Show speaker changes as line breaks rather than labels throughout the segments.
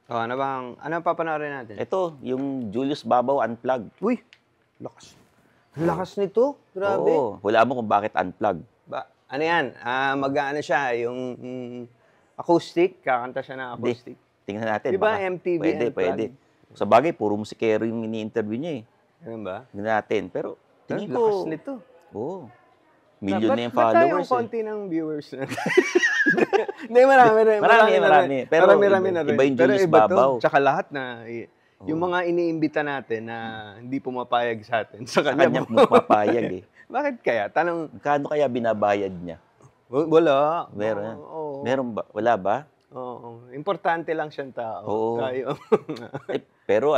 Ano papanoorin natin?
Ito, yung Julius Babaw Unplugged.
Uy, lakas. Lakas nito. Grabe.
Oo, wala mo kung bakit unplugged.
Ano yan? Mag-ano siya, yung acoustic. Kakanta siya ng acoustic.
Tingnan natin.
Di ba
baka
MTV
Pwede,
Unplugged?
pwede. Sa bagay, puro musikero yung ini-interview niya eh.
Ganun ba?
Tingnan natin. Pero, tingin ko...
Lakas nito.
Oo. Million na yung
Ba't
followers
tayong konti ng viewers na? Hindi, marami.
Marami. Pero
marami na rin.
iba yung
Pero
Julius
iba
Babaw.
to. Tsaka lahat na, yung mga iniimbita natin na hindi pumapayag sa atin, sa kanya
pumapayag eh.
Bakit kaya? Tanong,
Kano kaya binabayad niya?
wala.
Meron.
Oo.
Meron ba? Wala ba?
Oo. Importante lang siyang tao.
Oo.
Tayo.
Pero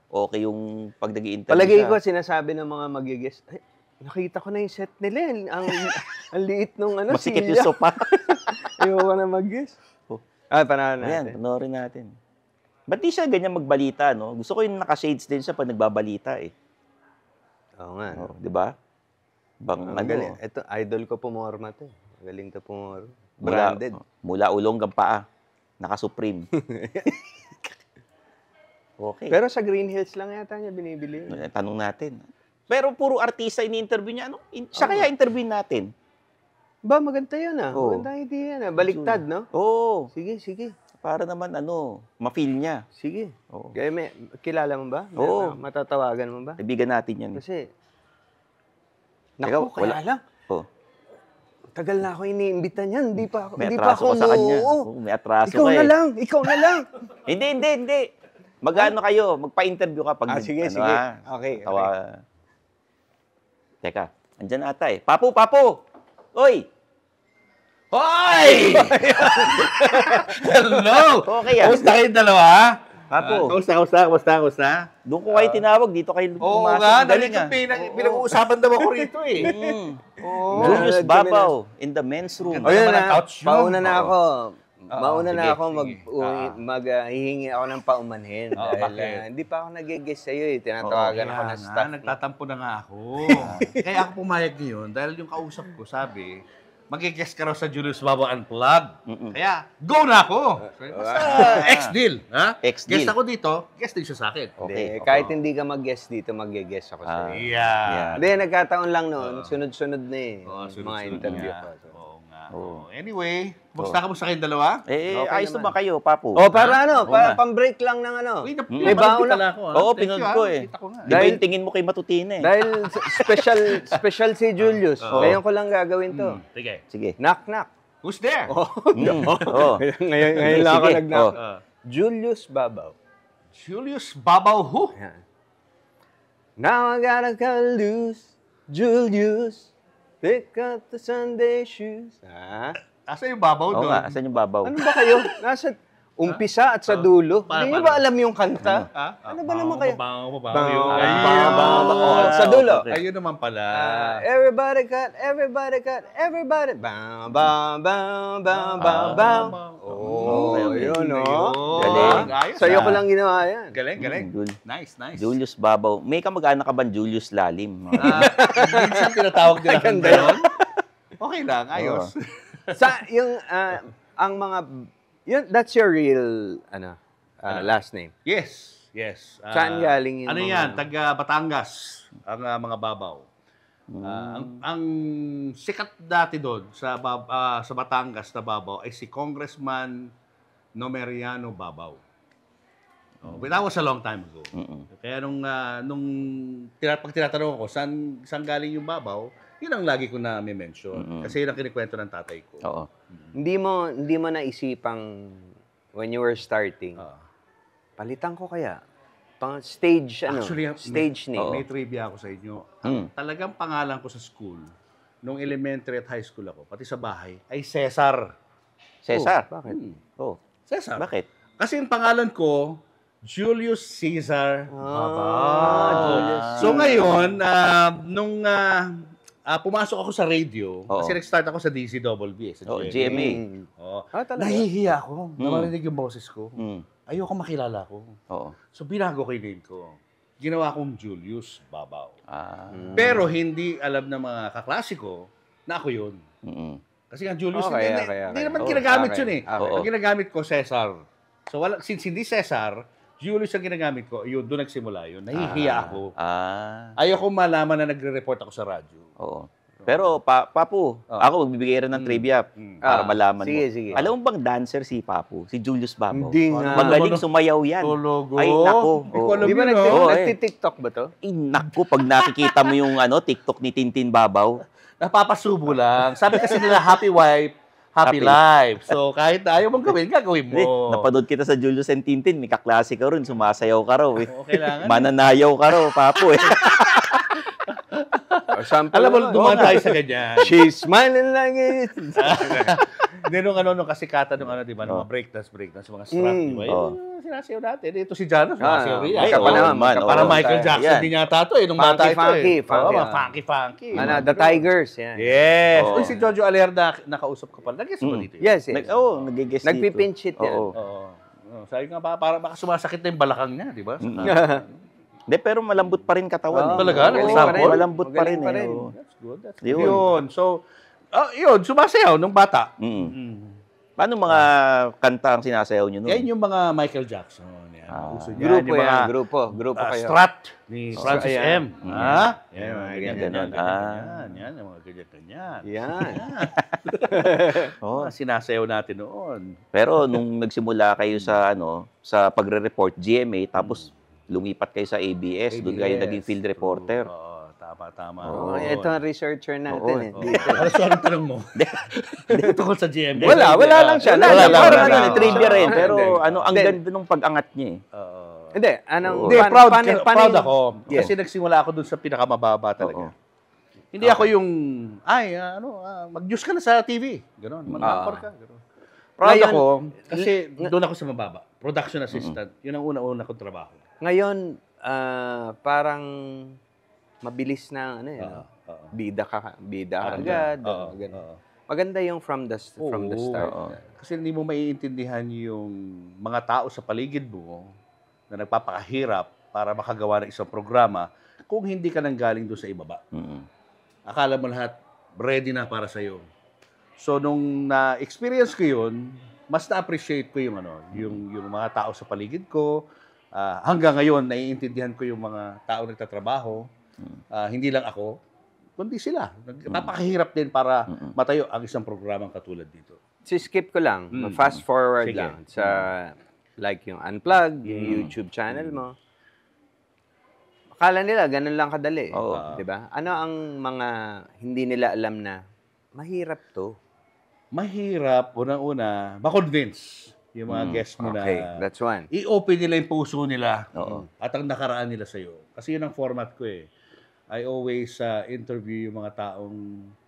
okay yung pag nag-i-interview
Palagay
siya.
ko, sinasabi ng mga mag-guest, ay, nakita ko na yung set nila. Ang liit nung
Masikip yung
silya.
sopa.
Ayoko na mag-guest. Panahon natin.
Ayan, panoorin natin. Ba't di siya ganyan magbalita, no? Gusto ko yung naka-shades din siya pag nagbabalita eh.
Oo nga.
Oh, di ba?
Ang galing. Ito, idol ko pumorma to. Galing to pumorma. Branded.
Mula ulong hanggang paa. Naka-Supreme. Okay.
Pero sa Green Hills lang yata niya binibili.
Tanong natin. Pero puro artista ini-interview niya. Siya kaya interview natin?
Ba, maganda yun
Oo.
Maganda idea yan Baliktad, no?
Oo.
Sige.
Para naman ma-feel niya.
Sige.
Oo.
Kaya kilala mo ba?
Oo.
Matatawagan mo ba?
Ibigan natin yan.
Kasi,
Ikaw,
naku, kaya lang.
Oh.
Tagal na ako iniimbita niyan. Hindi pa
May
ako
atraso ka sa kanya.
oo.
Oo, may atraso
Ikaw
ka
na
eh.
lang. Ikaw na lang.
Hindi. Mag-ano kayo? Magpa-interview ka pag...
Sige. Okay.
Tawa. Teka, andyan ata eh. Papu! Oy!
Hoy! Hello!
Okay yan.
Kamusta kayong dalawa?
Papu.
Kamusta?
Doon ko kayo tinawag. Dito kayo
Oo
pumasok.
nga,
Galing
dali
ah.
pinag-uusapan daw ako rito eh.
Julius Babaw in the men's room.
O yun
naman ang
na,
couch yun.
mauna na ako. Mauna
sige,
na ako
sige.
hihingi ako ng paumanhin. Dahil
bakit?
hindi pa ako nag-guess sa'yo eh. Tinatawagan ako ng staff.
Nagtatampo na nga ako. Kaya ako pumayag ngayon dahil yung kausap ko sabi, mag-guest ka raw sa Julius Babaw Unplugged. Kaya, go na ako! Ex-deal. Ha?
Ex-deal.
Guest ako dito, guest din siya sa akin.
Okay.
Kahit hindi ka mag-guess dito, mag-guess ako sa'yo.
Yeah.
Hindi, nagkataon lang noon. Sunod-sunod na eh.
Sunod-sunod
mga interview
nga.
ko.
Oo nga. Anyway, kamusta kayong dalawa?
Eh,
Okay
ayos
naman.
naman kayo, Papu.
Para
nga.
pang-break lang ng
Uy,
May baon na.
Oo, pinag ko eh.
Kita ko nga.
Di ba yung tingin mo kay Matutina eh?
Dahil special si Julius. Ngayon ko lang gagawin to.
Sige.
Sige.
Knock.
Who's there?
Oo.
Ngayon lang ako
Sige.
nag-knock.
Oh.
Julius Babaw.
Julius Babaw who?
Yan. Now I gotta cut loose, Julius. Pick up the Sunday shoes.
Asa yung Babaw
Oo
doon?
nga, asan yung Babaw?
Ano ba kayo? Nasa umpisa at sa dulo. Hindi niyo ba
Paano?
alam yung kanta? Ano ba naman kayo?
Babaw.
Sa dulo.
Okay.
Ayun naman pala.
Everybody cut. Bam, bam, bam, bam, bam, bam. Oh,
Okay.
yun, no?
Galing.
Ayos,
Sa'yo ko lang ginawa yan.
Galing.
Jul-
Nice.
Julius Babaw. May kamag-anak ka ba Julius Lalim?
Minsan tinatawag nila kang
Ganda
gayon. Okay lang, ayos.
Ang mga, that's your real, last name.
Yes.
Saan galing yung
Ano
mga-
yan? Taga Batangas. Ang mga Babaw. Ang sikat dati doon sa Batangas na Babaw ay si Congressman Nomeriano Babaw. But that was a long time ago. Kaya nung pag tinatanong ko saan galing yung Babaw, yun ang lagi ko na mention. Kasi yun ang kinikwento ng tatay ko.
Oo.
Hindi mo naisipang when you were starting, palitan ko kaya? Pang stage, stage name.
May trivia ako sa inyo. Talagang pangalan ko sa school, nung elementary at high school ako, pati sa bahay, ay Cesar.
Cesar?
Bakit?
Oh.
Cesar.
Bakit?
Kasi yung pangalan ko, Julius Caesar
Julius
So ngayon, nung pumasok ako sa radio,
Oo.
kasi nag-start ako sa DCWB, sa
Oh,
GMA.
GMA.
Oo.
Talaga?
Nahihiya ako na marinig yung boses ko. Ayoko makilala ko.
Oo.
So binago ko yung name ko. Ginawa kong Julius Babaw.
Pero,
Pero hindi alam ng mga kaklase ko na ako yun. Kasi nga Julius,
Okay,
hindi
okay.
naman
Oh,
ginagamit
okay,
yun eh.
okay.
Ang ginagamit ko, Cesar. So, since hindi Cesar, Julius ang ginagamit ko, yun, doon nagsimula yun. Nahihiya ako. Ayoko malaman na nagre-report ako sa radyo.
Oo. Pero, Papu, ako magbibigay rin ng trivia para malaman mo.
Sige.
Alam mo bang dancer si Papu? Si Julius Babaw?
Hindi nga.
Magaling sumayaw yan.
Tulogo.
Ay, naku.
Hindi ko alam
Di ba
yun, oh.
nagti-TikTok ba to?
Ay, naku, pag nakikita mo yung TikTok ni Tintin Babaw,
Napapasubo lang. Sabi kasi nila, happy wife, happy life. So, kahit na ayaw mong gawin, gagawin mo.
napanood kita sa Julius and Tintin, may kaklase ka rin, sumasayaw ka raw.
Oo, kailangan.
Mananayaw ka raw, Papu.
Alam mo, dumaan tayo sa ganyan.
She's smiling like it.
Hindi nung kasikatan nung di ba, nung mga breakdance, mga strap, di ba? Yung sinasayaw natin. Ito si Jano, sumasayaw rin.
Ay, ka pa naman.
Parang Michael Jackson
Yan.
din yata ito nung bata ito
Funky.
Funky.
The Tigers. Yan.
Yes.
Oo.
Uy, si Jojo Alerda, nakausap ko pala. Nag-guess mo dito.
Yes.
Nag-guess dito.
Nagpipinch it yan.
Oo.
Oo. Sabi nga, parang baka sumasakit na yung balakang niya, di ba?
Hindi, pero malambot pa rin katawan.
Talaga?
Oo, malambot pa rin.
Magaling pa rin.
Oo.
That's good.
Yun.
So, yun, sumasayaw nung bata.
Paano mga kanta ang sinasayaw nyo nun?
Yan yung mga Michael Jackson. Yan. Uso yan.
Grupo
Yung mga,
yan. Grupo kayo.
Strat ni Francis
ayan.
M. Ha? Yan, mga
ganyan.
ganyan.
Ah.
Yan, yung mga ganyan.
Yan.
Oo.
Sinasayaw natin noon.
Pero nung nagsimula kayo sa pagre-report GMA, tapos lumipat kayo sa ABS, doon kayo naging field reporter.
Oo, tama.
Oh, ito ang researcher natin.
Oo.
Dito.
Ano siya ang tanong mo? Tungkol sa GMA.
Wala lang siya.
Wala lang.
Parang
Parang trivia rin. Pero
Hindi.
ang ganda nung pag-angat niya eh.
Hindi. Anong,
Hindi, proud
paano
ako.
Yes.
Kasi nagsimula ako dun sa pinakamababa talaga.
Oo.
Hindi ako yung, mag-news ka na sa TV. Ganon, mag-anchor ka. Ganon. Proud
Ngayon,
ako kasi doon ako sa mababa. Production assistant. Yun ang una-una kong trabaho.
Ngayon, parang mabilis na bida agad. Ganun. Maganda yung from the start.
Kasi hindi mo maiintindihan yung mga tao sa paligid mo na nagpapakahirap para makagawa ng isang programa kung hindi ka nanggaling doon sa ibaba. Akala mo lahat ready na para sa'yo. So, nung na-experience ko yun, mas na-appreciate ko yung yung mga tao sa paligid ko. Hanggang ngayon, naiintindihan ko yung mga tao nagtatrabaho. Hindi lang ako, kundi sila. Napakahirap din para matayo ang isang programang katulad dito.
Skip ko lang. Fast forward
Sige.
lang sa like yung Unplugged, yung YouTube channel mo. Akala nila ganun lang kadali.
Oo.
'Di ba? Ano ang mga hindi nila alam na mahirap 'to?
Mahirap, unang-una, ma-convince yung mga guests mo
Okay,
na
that's one.
i-open nila yung puso nila
Oo.
at ang nakaraan nila sa'yo. Kasi yun ang format ko eh. I always interview yung mga taong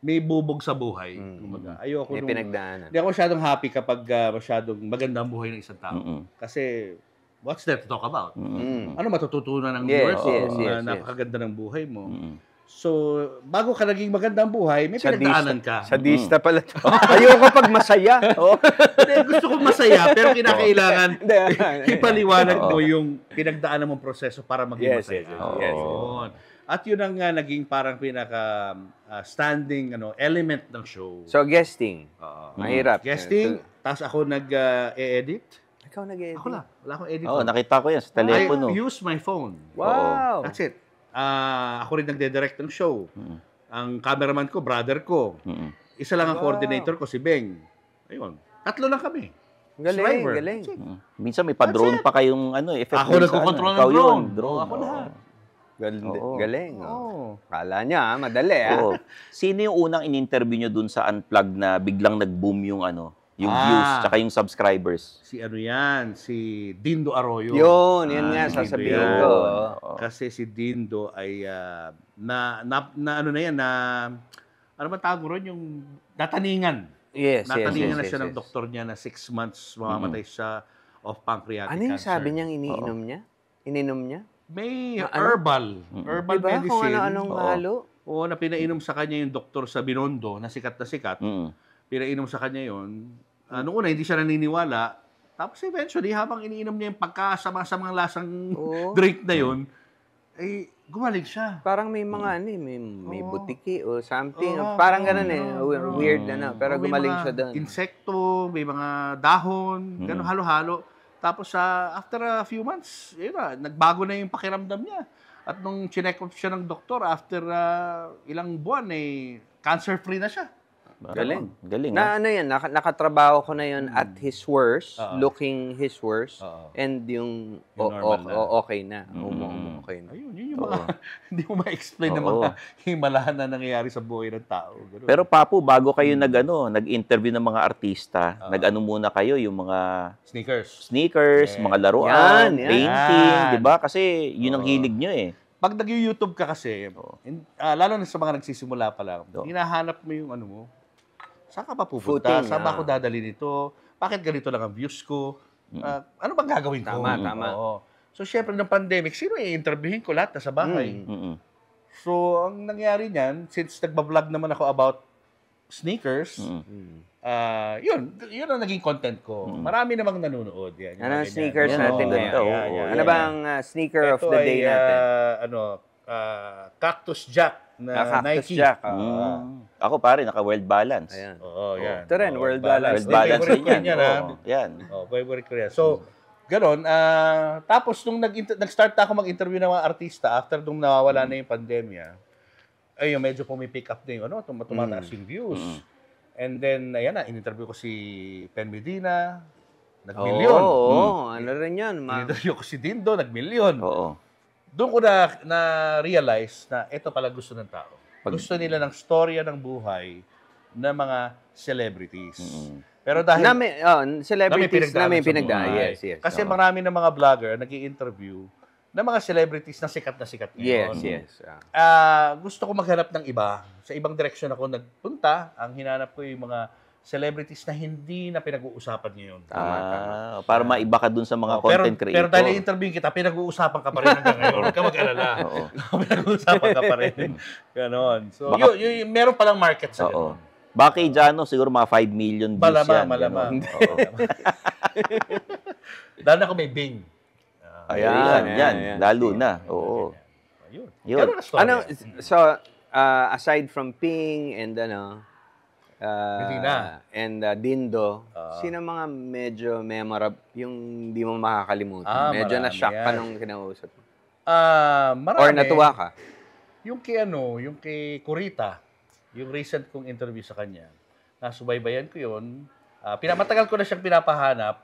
may bubog sa buhay. Kumbaga, ayoko
May pinagdaanan.
Hindi ako masyadong happy kapag masyadong maganda ang buhay ng isang tao. Kasi, what's there to talk about? Ano matututunan ng viewers kung napakaganda ng buhay mo? So, bago ka naging magandang buhay, may pinagdaanan ka.
Sadista pala to. Ayoko pag masaya.
Hindi, gusto kong masaya, pero kinakailangan ipaliwanag mo yung pinagdaanan mong proseso para maging masaya. Yun. At yun ang naging parang pinaka standing element ng show.
So, guesting. Mahirap.
Guesting, tapos ako nag-e-edit.
Ikaw nag-edit?
Ako lang. Wala akong editor.
Oo, nakita ko yan sa telepono.
I use my phone.
Wow.
That's it. Ako rin nagde-direct ng show. Ang cameraman ko, brother ko. Isa lang ang coordinator ko, si Beng. Ayun. Tatlo lang kami.
Galing,
Driver.
galing.
Minsan may pa-drone pa kayong effect.
Ako nagkocontrol ng
Ikaw
drone.
yun, drone.
Ako lahat.
Galing.
Oo.
Kala niya, madali
Oo. Sino yung unang in-interview nyo dun sa Unplugged na biglang nag-boom yung views tsaka yung subscribers?
Si si Dindo Arroyo.
Yun nga,
Si
sasabihin
Dindo.
ko.
Kasi si Dindo ay ano ba tawag mo ron? Yung nataningan.
Yes.
Nataningan na siya ng doktor niya na 6 months mamamatay siya of pancreatic
Ano yung
cancer.
sabi niyang iniinom niya? Ininom niya?
May herbal
Diba?
medicine.
Kung ano-anong halo?
Oo, na pinainom sa kanya yung doktor sa Binondo, na sikat. Pinainom sa kanya yun. Noong una, hindi siya naniniwala. Tapos eventually, habang iniinom niya yung pagkasama-samang lasang drink na yun, ay gumaling siya.
Parang may mga may butiki o something. Parang ganun weird pero
May
gumaling
mga
siya doon.
Insekto, may mga dahon, ganun halo-halo. Tapos after a few months, yun na, nagbago na yung pakiramdam niya. At nung chinek up siya ng doktor, after ilang buwan, cancer-free na siya.
Galing.
Galing.
Na ano yan, nakatrabaho ko na yun at his worst,
Oo.
looking his worst,
Oo.
and yung
Yung normal na.
okay na. Okay na.
Ayun, yun yung mga, hindi mo ma-explain na mga himalahan na nangyayari sa buhay ng tao. Ganun.
Pero Papu, bago kayo nag-interview ng mga artista, nag-ano muna kayo, yung mga sneakers,
Yeah.
mga laruan,
Yan.
painting, di ba? Kasi yun ang hilig nyo eh.
Pag nag-YouTube ka kasi, lalo na sa mga nagsisimula pa lang, hinahanap mo yung ano mo, saan ka pa pupunta?
Footing,
Saan ba ako dadali nito? Bakit ganito lang ang views ko? Ano bang gagawin ko?
Tama.
Oo. So, syempre, ng pandemic, sino i-interviewin ko? Lahat nasa bahay. So, ang nangyari niyan, since nagbablog naman ako about sneakers, yun ang naging content ko. Marami namang nanonood. Yan,
Ano ang
ganyan.
sneakers
Yan,
natin
oo.
ngayon?
Yan.
Ano ba ang sneaker of the day natin?
Cactus Jack na
Cactus
Nike.
Jack.
Ako pare, naka-World Balance.
Ayan.
Oo, yan.
Ito rin, World Balance.
World Balance
Favorite
din
ko
yan.
yan,
Oo, yan.
Favorite ko yan. So, ganon. Tapos, nung nag-start na ako mag-interview ng mga artista after nung nawawala na yung pandemya, ayun, medyo pumipick up na yung tumataas yung views. And then, ayan na, in-interview ko si Pen Medina, nag-milyon.
Oo, ano rin yan.
In-interview ko si Dindo, nag-milyon.
Oo.
Doon ko na-realize na ito pala gusto ng tao. Gusto nila ng storya ng buhay ng mga celebrities. Pero dahil
celebrities na may
sa
pinagdaan.
buhay.
Yes.
Kasi marami ng mga vlogger nag-i-interview ng mga celebrities na sikat ngayon.
Yes.
Gusto ko maghanap ng iba. Sa ibang direksyon ako nagpunta. Ang hinanap ko yung mga celebrities na hindi na pinag-uusapan ngayon.
Tama. Para maiba ka dun sa mga content creator.
Pero dahil i-interview kita, pinag-uusapan ka pa rin hanggang ngayon. Huwag ka mag-alala. Pinag-uusapan ka pa rin. Ganon. So, meron palang market sa ganon.
Baka kay Jano, siguro mga 5 million views yan.
Malamang. Dahil ako may Bing.
Yan. Lalo na. Oo.
Ayun.
Yun.
Ganun ang story.
So, aside from Ping and
Medina.
and Dindo, sino mga medyo memorable, yung hindi mo makakalimutan? Medyo
marami
na-shock ka
yan.
nung kinausap mo.
Marami.
Or natuwa ka?
Yung kay Kurita, yung recent kong interview sa kanya, nasubaybayan ko yun. Matagal ko na siyang pinapahanap.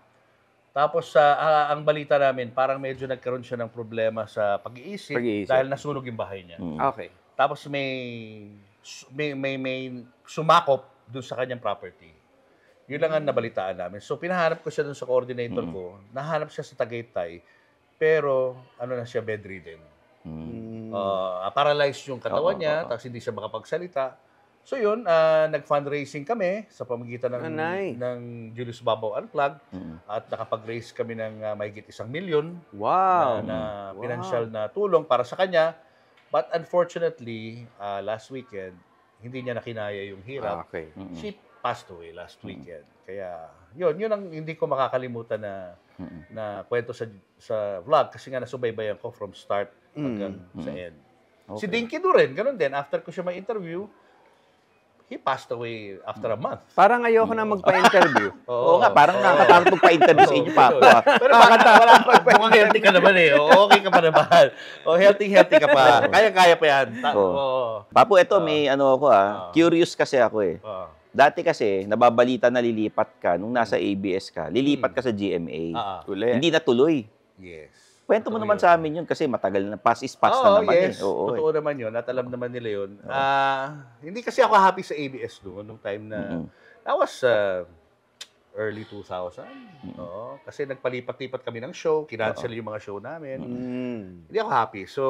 Tapos ang balita namin, parang medyo nagkaroon siya ng problema sa pag-iisip. Dahil nasunog yung bahay niya.
Okay.
Tapos may sumakop doon sa kanyang property. Yun lang ang nabalitaan namin. So, pinahanap ko siya doon sa coordinator ko. Nahanap siya sa Tagaytay. Pero, na siya, bedridden. Paralyzed yung katawan niya, tapos hindi siya makapagsalita. So, yun, nag-fundraising kami sa pamagitan ng Julius Babaw Unplugged. At nakapag-raise kami ng mahigit 1 million na financial na tulong para sa kanya. But unfortunately, last weekend, hindi niya nakinaya yung hirap.
Okay.
She passed away last weekend. Kaya, yun ang hindi ko makakalimutan na kwento sa vlog kasi nga nasubaybayan ko from start hanggang sa end. Okay. Si Dinky do rin, ganun din. After ko siya ma-interview, he passed away after a month.
Parang ayoko na magpa-interview.
Oo nga, parang nakakatakot magpa-interview sa inyo, Papu.
Pero mukhang healthy ka naman eh. Okay ka pa naman. Healthy ka pa. Kaya pa yan.
Papu, eto may ako curious kasi ako eh. Dati kasi, nababalita na lilipat ka nung nasa ABS ka. Lilipat ka sa GMA. Hindi natuloy.
Yes.
Kwento mo naman sa amin yun kasi matagal na, pass na naman
yes.
eh. Oo,
Totoo naman yun. At alam naman nila yun. Hindi kasi ako happy sa ABS doon nung time na that was early 2000. Kasi nagpalipat-lipat kami ng show. Kinancel yung mga show namin. Hindi ako happy. So,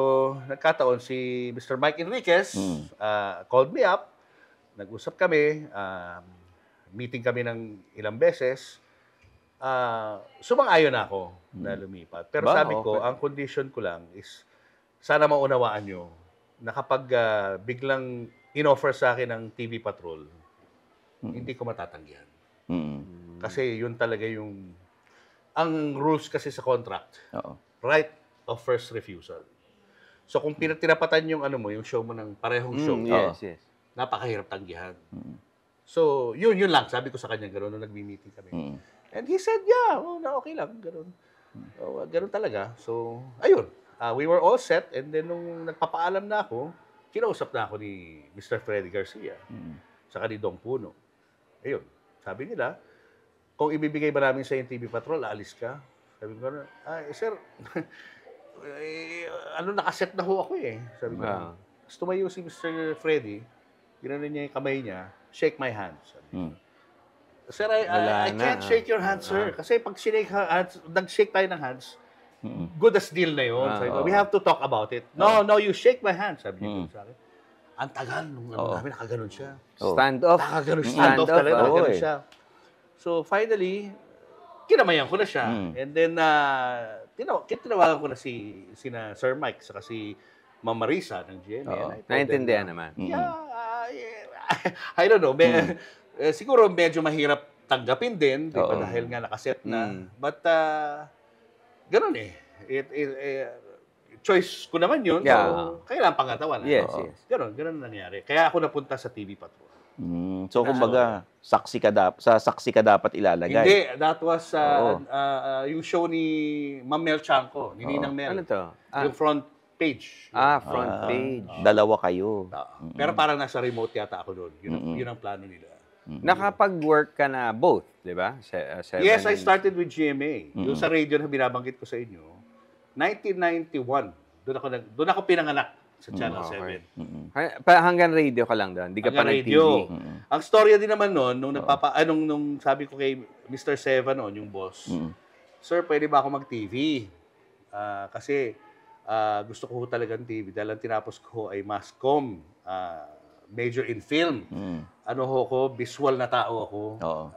nagkataon si Mr. Mike Enriquez called me up. Nag-usap kami. Meeting kami ng ilang beses. Sumang-ayon ako na lumipat. Pero sabi ko, ang condition ko lang is sana maunawaan nyo na kapag biglang in-offer sa akin ng TV Patrol, hindi ko matatanggihan. Kasi yun talaga ang rules kasi sa contract. Right of first refusal. So kung tinapatan yung yung show mo ng parehong show,
Yes.
napakahirap tanggihan. So, yun lang. Sabi ko sa kanya, gano'n nung nag-meeting kami. And he said, yeah, okay lang, ganun. Ganun talaga. So, ayun. We were all set, and then nung nagpapaalam na ako, kinausap na ako ni Mr. Freddy Garcia, saka ni Dong Puno. Ayun, sabi nila, kung ibibigay ba namin sa yung TV Patrol, aalis ka? Sabi ko, sir, nakaset na ho ako eh. Sabi ko, tapos tumayo si Mr. Freddy, ginanon niya yung kamay niya, shake my hand. Sabi ko, sir, I can't shake your hand, sir. Kasi pag nag-shake tayo ng hands, good as deal na yun. Sabi ko, we have to talk about it. No, you shake my hand. Sabi niya sa akin. Ang tagal nung namin, nakaganon siya.
Stand off.
Stand off talaga, nakaganon siya. So finally, kinamayan ko na siya. And then, tinawagan ko na sina Sir Mike, saka si Ma'am Marisa ng GMA.
Naintindihan naman.
Yeah, I don't know. Siguro medyo mahirap tanggapin din, di ba, dahil nga nakaset na. But, ganun eh. Choice ko naman yun. So, kailangan pangatawan.
Yes.
Ganun nangyari. Kaya ako napunta sa TV Patrol.
So, kumbaga, saksi ka dapat ilalagay.
Hindi, that was yung show ni Ma'am Mel Chanco, ni Ninang Mel.
Ano to?
Yung front page.
Front page.
Dalawa kayo.
Pero parang nasa remote yata ako doon. Yun ang plano nila.
Nakapag-work ka na both, di ba?
Yes, I started with GMA. Yung sa radio na binabanggit ko sa inyo, 1991. Doon ako pinanganak sa Channel 7.
Hanggang radio ka lang doon. Hindi ka pa nag-TV.
Ang storya din naman noon, nung sabi ko kay Mr. Seva noon, yung boss, sir, pwede ba ako mag-TV? Kasi gusto ko talagang TV. Dahil ang tinapos ko ay mass comm, major in film. Visual na tao ako.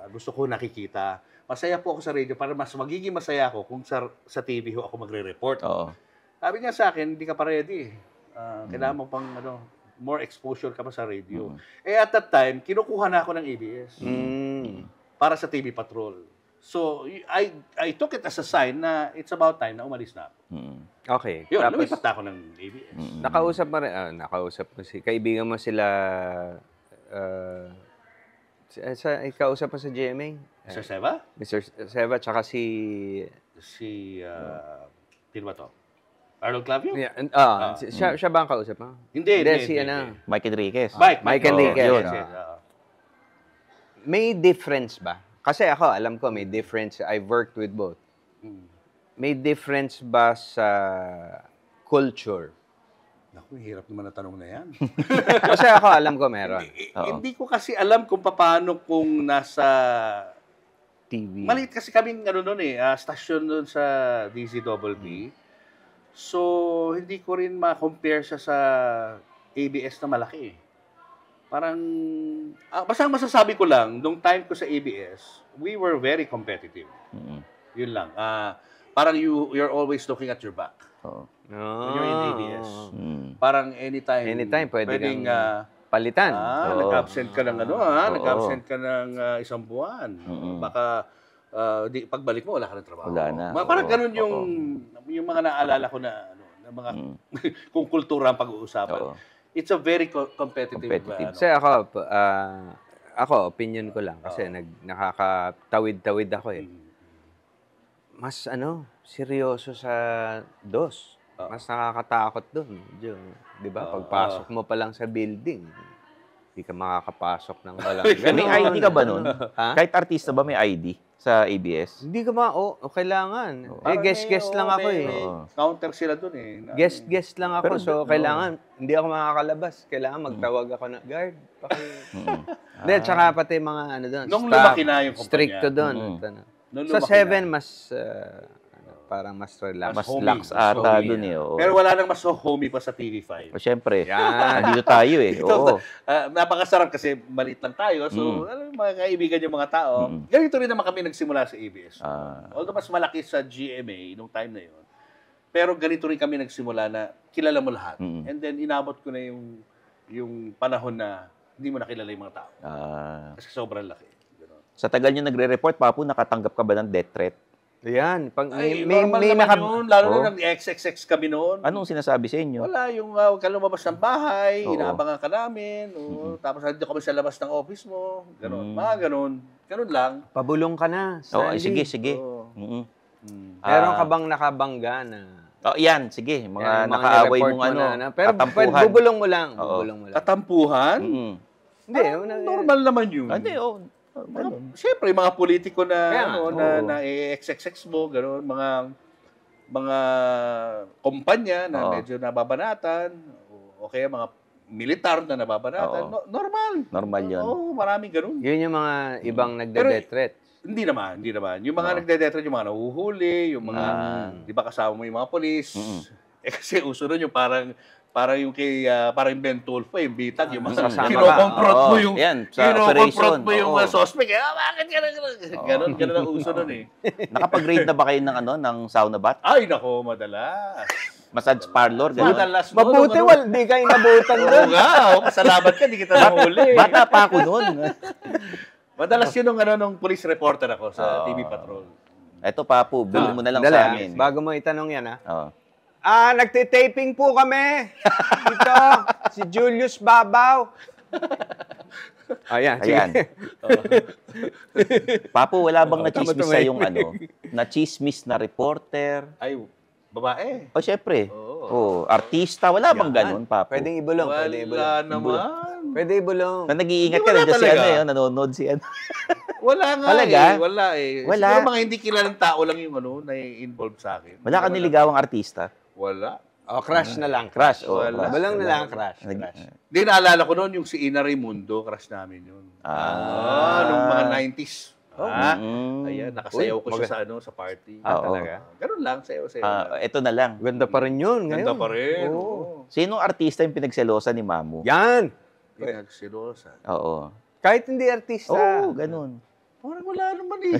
Gusto ko nakikita. Masaya po ako sa radio para mas magiging masaya ako kung sa TV ako magre-report. Sabi niya sa akin, hindi ka pa ready. Kailangan mo pang more exposure ka pa sa radio. At that time, kinukuha na ako ng ABS para sa TV Patrol. So, I took it as a sign na it's about time na umalis na ako.
Okay.
Yun, lumipat na ako ng ABS.
Nakausap mo kaibigan mo sila, kausap mo sa GMA?
Mr. Seva?
Mr. Seva, tsaka si...
Sino ba to? Arnold Clavio?
Siya ba ang kausap mo?
Hindi.
Mike Enriquez.
Mike
Enriquez.
Yun.
May difference ba? Kasi ako, alam ko, may difference. I've worked with both. May difference ba sa culture?
Naku, hirap naman na tanong na yan.
Kasi ako, alam ko meron.
Hindi ko kasi alam kung paano kung nasa...
TV.
Maliit kasi kaming stasyon doon sa DZBB. So, hindi ko rin ma-compare siya sa ABS na malaki. Parang, basta masasabi ko lang, nung time ko sa ABS, we were very competitive. Yun lang. Parang you're always looking at your back. When you're in ABS. Parang anytime
pwedeng palitan.
Nag-absent ka ng nag-absent ka ng isang buwan. Baka pagbalik mo, wala ka ng trabaho.
Wala na.
Parang ganun yung mga naalala ko na mga kung kultura ang pag-uusapan. It's a very competitive.
Kasi ako, opinion ko lang. Kasi nakakatawid-tawid ako eh. Mas seryoso sa DOS. Mas nakakatakot doon. Di ba? Pagpasok mo pa lang sa building, hindi ka makakapasok ng walang
May ID ka ba nun? Kahit artista ba may ID sa ABS?
Hindi ka kailangan. Guest lang ako eh.
Counter sila doon eh.
Guest lang ako. So, kailangan, hindi ako makakalabas. Kailangan magtawag ako na, guard. Hindi, tsaka pati mga doon.
Nung lumaki na yung kumpanya.
Stricto doon. Sa 7, mas... parang mas relax.
Mas lax ata dun eh.
Pero wala nang mas homey pa sa TV5.
Siyempre. Nandito tayo eh.
Napakasarap kasi maliit lang tayo. So, mga kaibigan yung mga tao. Ganito rin naman kami nagsimula sa ABS. Although mas malaki sa GMA nung time na yun. Pero ganito rin kami nagsimula na kilala mo lahat. And then inabot ko na yung panahon na hindi mo nakilala yung mga tao. Kasi sobrang laki.
Sa tagal nyo nagre-report, Papu, nakatanggap ka ba ng death threat?
Yan. Pag,
Ay, normal naman yun. Lalo na nag-XXX kami noon.
Anong sinasabi sa inyo?
Wala, yung huwag ka lumabas ng bahay,
Oo.
inaabangan ka namin, tapos nandito kami sa labas ng office mo, gano'n. Mga gano'n. Gano'n lang.
Pabulong ka na,
Oh,
Stanley.
sige.
Oo.
Meron ka bang nakabangga na?
Yan, sige. Mga
Yan,
nakaaway
nireport
mong
mo
ano,
na. Pero
katampuhan.
bubulong mo lang.
Oo.
Bubulong mo lang.
Katampuhan?
Hindi.
Normal naman yun.
Hindi, ganun.
Siyempre, mga politiko na,
Kaya,
na XXX mo, gano'n, mga kumpanya na medyo nababanatan, o kaya mga militar na nababanatan, normal.
Yun.
Oo, maraming gano'n.
Yun yung mga ibang nagde-death
Hindi naman. Yung mga nagde-death yung mga nahuhuli, yung mga, di ba kasama mo yung mga polis. Kasi uso nun yung parang yung kay, parang yung Ben Tulfo, yung bitag, yung mga kinoconfront mo yung, kinoconfront mo yung suspect. Bakit gano'n? Gano'n ang uso nun eh.
Nakapag-raid na ba kayo ng ng sauna bath?
Ay, nako, madalas.
Massage parlor, gano'n?
Madalas.
Mabuti, di ka inabutan
Oo
doon.
nga, pasalamat ka, di kita nahuli.
Bata pa ako noon.
Madalas yun nung police reporter ako sa TV Patrol.
Eto, Papu, bulong mo na lang sa amin.
Bago mo itanong yan, ha?
Oo.
Nagtitaping po kami. Ito, si Julius Babaw. Ayan.
Papu, wala bang na-chismis sa yung na-chismis na reporter?
Ay, babae.
Syempre. Artista, wala bang ganun, Papu?
Pwedeng ibulong.
Wala naman.
Pwede ibulong.
Na nag-iingat ka
Wala
na si
talaga.
nanonood si
Wala nga
Talaga?
Wala eh.
Wala.
Siguro mga hindi kilalang tao lang yung na-involve sa akin.
Wala ka niligawang artista?
Wala.
Crush na lang.
Crush,
Wala.
Bulong na lang, crush.
Hindi, naalala ko noon yung si Ina Raimundo, crush namin yun. Nung mga 90s. Ayan, nakasayaw ko siya sa party.
Talaga?
Ganun lang, sayaw-sayaw lang.
Ito na lang.
Ganda pa rin yun ngayon.
Ganda pa rin.
Sinong artista yung pinagselosan ni Mamu?
Yan!
Pinagsilosa.
Oo.
Kahit hindi artista.
Oo, ganun.
Parang wala naman eh.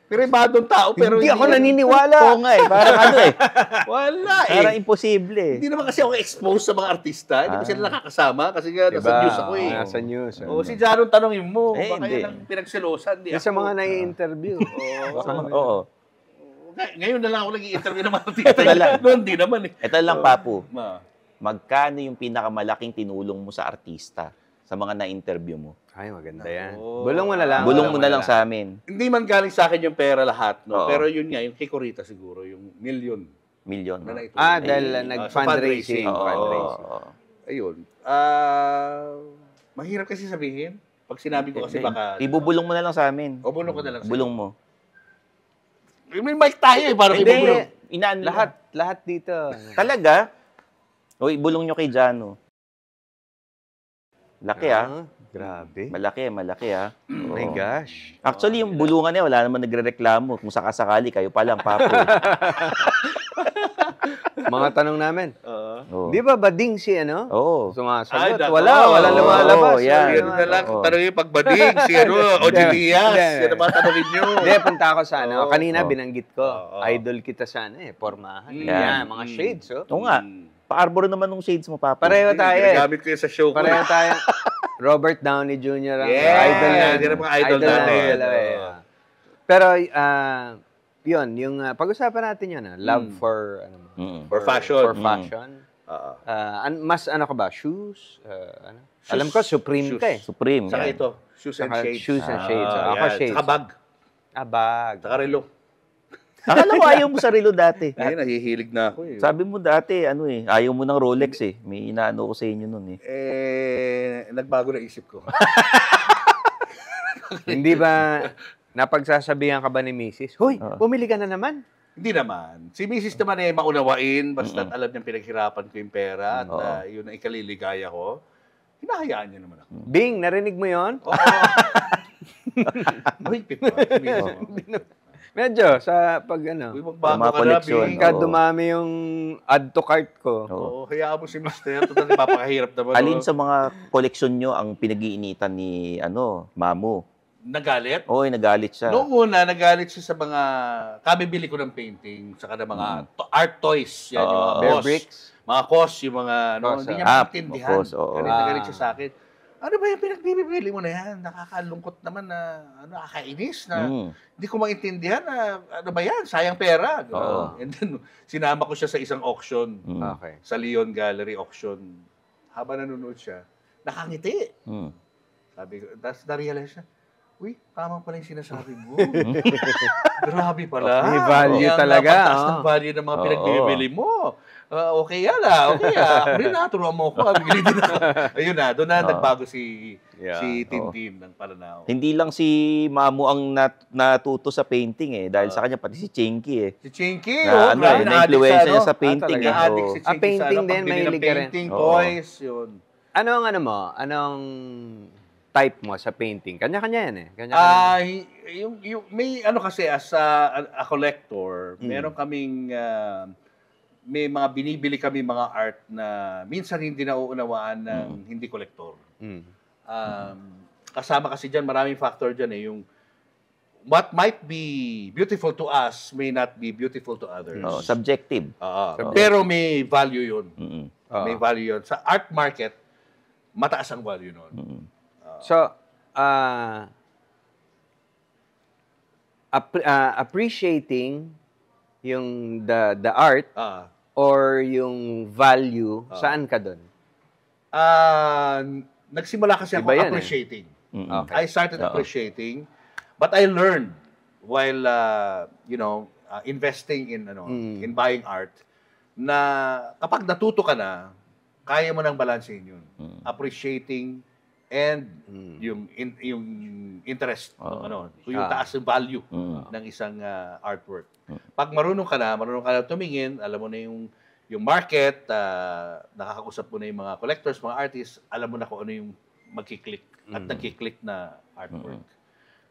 Pribadong tao, pero
hindi ako naniniwala.
Oo nga parang
Wala eh.
Parang imposible.
Hindi naman kasi ako exposed sa mga artista. Hindi ko sila nakakasama kasi nga nasa news ako eh.
Nasa news.
Si Jaron, tanongin mo. Baka
hindi.
yan ang pinagsilosan.
Sa mga nai-interview.
Oo.
Ngayon na lang ako nag-i-interview ng mga artista.
Ito na lang.
Noon, hindi naman eh.
Ito lang, Papu. Magkano yung pinakamalaking tinulong mo sa artista sa mga na-interview mo?
Ay, maganda yan. Bulong mo na lang.
Bulong mo na lang sa amin.
Hindi man galing sa akin yung pera lahat, no? Pero yun nga, yung kay Corita siguro, yung million.
Million.
Dahil nag-fundraising.
Ayun. Mahirap kasi sabihin. Pag sinabi ko kasi baka...
Ibubulong mo na lang sa amin.
O, bulong ko na lang.
Bulong mo.
May mic tayo eh, parang ibubulong.
Lahat dito.
Talaga? O, ibulong nyo kay Jano. Laki
Grabe.
Malaki
Oh my gosh.
Actually, yung bulungan niya, wala naman nagre-reklamo. Kung sakasakali, kayo pa lang, Papu.
Mga tanong namin.
Oo.
Di ba bading si
Oo.
Sumasagot?
Ay,
Wala lumalabas.
yan.
Yan na lang, tanongin pagbading, si Oji Diaz. Yan naman tanongin nyo.
Hindi, punta ako sa kanina binanggit ko. Idol kita sana pormahan. Yan, mga shades.
Oo nga. Pa-arbor naman ng shades mo, Papu.
Pareho tayo
Gamit ko yun sa show ko.
Pareho tayo. Robert Downey Jr. ang
Yeah,
idol na.
yan ang mga idol natin.
Pero, yun, yung pag-usapan natin yun, love for,
For fashion.
For fashion. Mas ka ba? Shoes? Alam ko, Supreme ka eh.
Supreme.
Saka
yan.
ito, shoes and shades.
Shoes and shades. Ako
Yan.
shades.
Saka bag.
Bag.
Saka relo.
Akala ko ayaw mo sa relo dati.
Ngayon, nahihilig na ako eh.
Sabi mo dati, ayaw mo ng Rolex eh. May inaano ko sa inyo nun eh.
Nagbago na isip ko.
Hindi ba napagsasabihan ka ba ni Mrs.? Hoy, bumili ka na naman.
Hindi naman. Si Mrs. naman maunawain, basta't alam niyang pinaghirapan ko yung pera at yun ang ikaliligaya ko. Hinahayaan niya naman ako.
Bing, narinig mo yon?
Oo. Mahigpit ba?
Medyo, sa pag
Uy, magbago
mga
ka na,
koleksyon.
Bing.
Pagka dumami yung add to cart ko.
Oo, hayaan mo si Mr. Total, napapakahirap naman.
Alin sa mga koleksyon nyo ang pinag-iinitan ni, Mamu?
Nagalit?
Oo, nagalit siya.
Noong una, nagalit siya sa mga, kabibili ko ng painting, saka ng mga art toys. Yan, yung mga
Bear
cos.
bricks.
Mga cos, yung mga,
Cos,
hindi niya
ah.
maintindihan.
Cos, oo.
Nagalit siya sa akin. ano ba yung pinagbibili mo na yan? Nakakalungkot naman na, nakakainis na, hindi ko maintindihan na, ano ba yan? Sayang pera. And then, sinama ko siya sa isang auction,
Okay.
sa Leon Gallery auction. Habang nanonood siya, nakangiti. Sabi ko, tapos na-realize siya, uy, tama pala yung sinasabi mo. Grabe pala.
May value
Kaya
talaga.
napataas ng value ng mga pinagbibili mo. Okay yan okay Ako rin turuan mo ako. Bigili din ako. Ayun doon na nagbago si Tintin ng Paranao.
Hindi lang si Mamu ang natuto sa painting dahil sa kanya pati si Chinky
Si Chinky,
na-influensya niya sa painting.
Na-addict si Chinky
painting
sa
din, mahilig ka rin.
painting, toys, yun.
Anong type mo sa painting? Kanya-kanya yan Kanya-kanya.
Yung may kasi as a collector, meron kaming may mga binibili kami mga art na minsan hindi nauunawaan ng hindi kolektor. Kasama kasi diyan maraming factor diyan yung what might be beautiful to us may not be beautiful to others.
Subjective.
Pero may value 'yun. May value 'yun. Sa art market, mataas ang value noon.
So, appreciating yung the art or yung value, saan ka doon?
Nagsimula kasi ako appreciating.
Okay.
I started appreciating, but I learned while investing in in buying art na kapag natuto ka na, kaya mo nang balansehin yun. Appreciating and yung interest yung taas ng value ng isang artwork. Pag marunong ka na tumingin, alam mo na yung market, nakakausap mo na yung mga collectors, mga artists, alam mo na kung ano yung magkiklik at nagkiklik na artwork.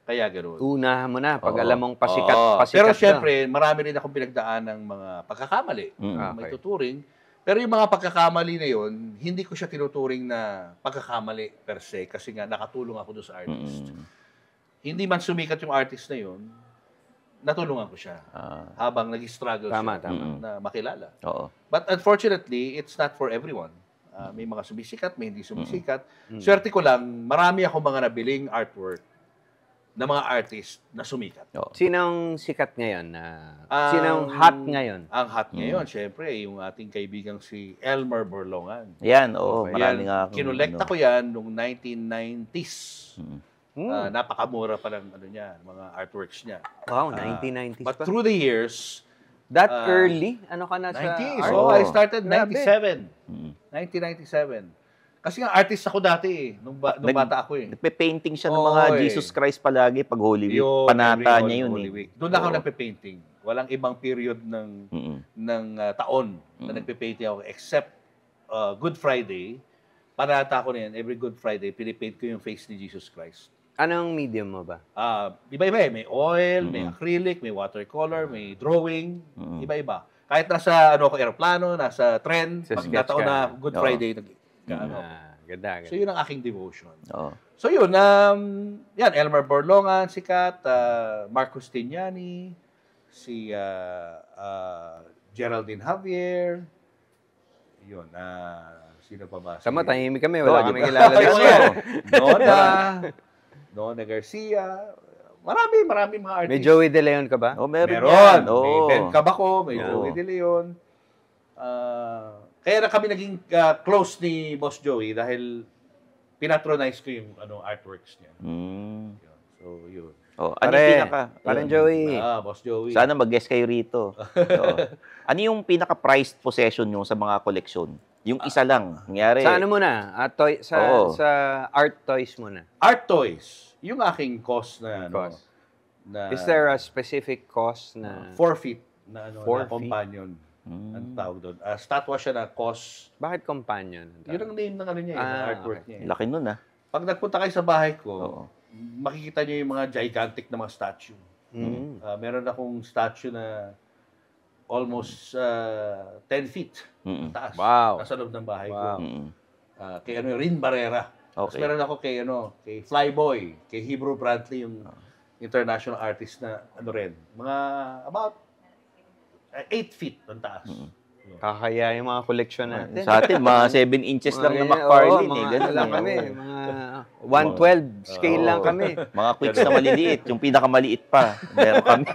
Kaya ganoon.
Unahan mo na pag alam mong pasikat
pero syempre, marami rin akong pinagdaan ng mga pagkakamali. May tuturing. Pero yung mga pagkakamali na yon, hindi ko siya tinuturing na pagkakamali per se kasi nga nakatulong ako doon sa artist. Hindi man sumikat yung artist na yon, natulungan ko siya habang nag-struggle siya na makilala. But unfortunately, it's not for everyone. May mga sumisikat, may hindi sumisikat. Swerte ko lang, marami ako mga nabiling artwork na mga artist na sumikat.
Sinong sikat ngayon? Sinong hot ngayon?
Ang hot ngayon, syempre, yung ating kaibigang si Elmer Borlongan.
Yan, marami nga akong...
Kinolekta ko yan noong 1990s. Napakamura pa ng mga artworks niya.
Wow, 1990s
but
pa.
through the years...
That early? Ano ka na sa
90s.
art?
I started 97. 1997. Kasi nga artist ako dati nung bata ako
Nagpe-painting siya ng mga Jesus Christ palagi pag Holy Week. Panata niya yun
Doon ako nagpe-painting. Walang ibang period ng taon na nagpe-painting ako except Good Friday. Panata ko na yan. Every Good Friday, pinipaint ko yung face ni Jesus Christ.
Anong medium mo ba?
Iba-iba may oil, may acrylic, may watercolor, may drawing. Iba-iba. Kahit nasa aeroplano, nasa tren, pag nataon na Good Friday,
Ganda.
So, yun ang aking devotion. So, yun. Yan, Elmer Borlongan, sikat. Marcos Tignani. Si Geraldine Javier. Yun. Sino pa ba?
Tama, tahimik kami. Wala kami kilala dito.
Nona Garcia. Marami mga artists.
May Joey De Leon ka ba?
Meron.
May Ben Cabaco, may Joey De Leon. Kaya na kami naging close ni Boss Joey dahil pinatronize ko yung artworks niya. So, yun.
Ano yung pinaka...
Parang Joey.
Boss Joey.
Sana mag-guest kayo rito. Ano yung pinaka-prized possession nyo sa mga koleksyon? Yung isa lang. Nangyari.
Sa ano muna? Sa art toys muna.
Art toys. Yung aking cost na
Is there a specific cost na...
4 feet na na companion. Ang tawag doon. Statwa siya na cost.
Bakit companion?
Yun ang name ng ng artwork niya.
Laki nun
Pag nagpunta kayo sa bahay ko, makikita niyo yung mga gigantic na mga statue. Meron akong statue na almost 10 feet taas.
Wow.
Nasa loob ng bahay ko. Kay Rin Barrera. Tapos meron ako kay Flyboy, kay Hebrew Brantley, yung international artist na mga about 8 feet ang taas.
Kakaya yung mga koleksyon natin.
Sa atin, mga 7 inches lang na McFarlane.
Ganun lang kami. Mga 112 scale lang
Oo.
kami.
Mga quicks na maliliit, yung pinakamaliit pa. Meron kami.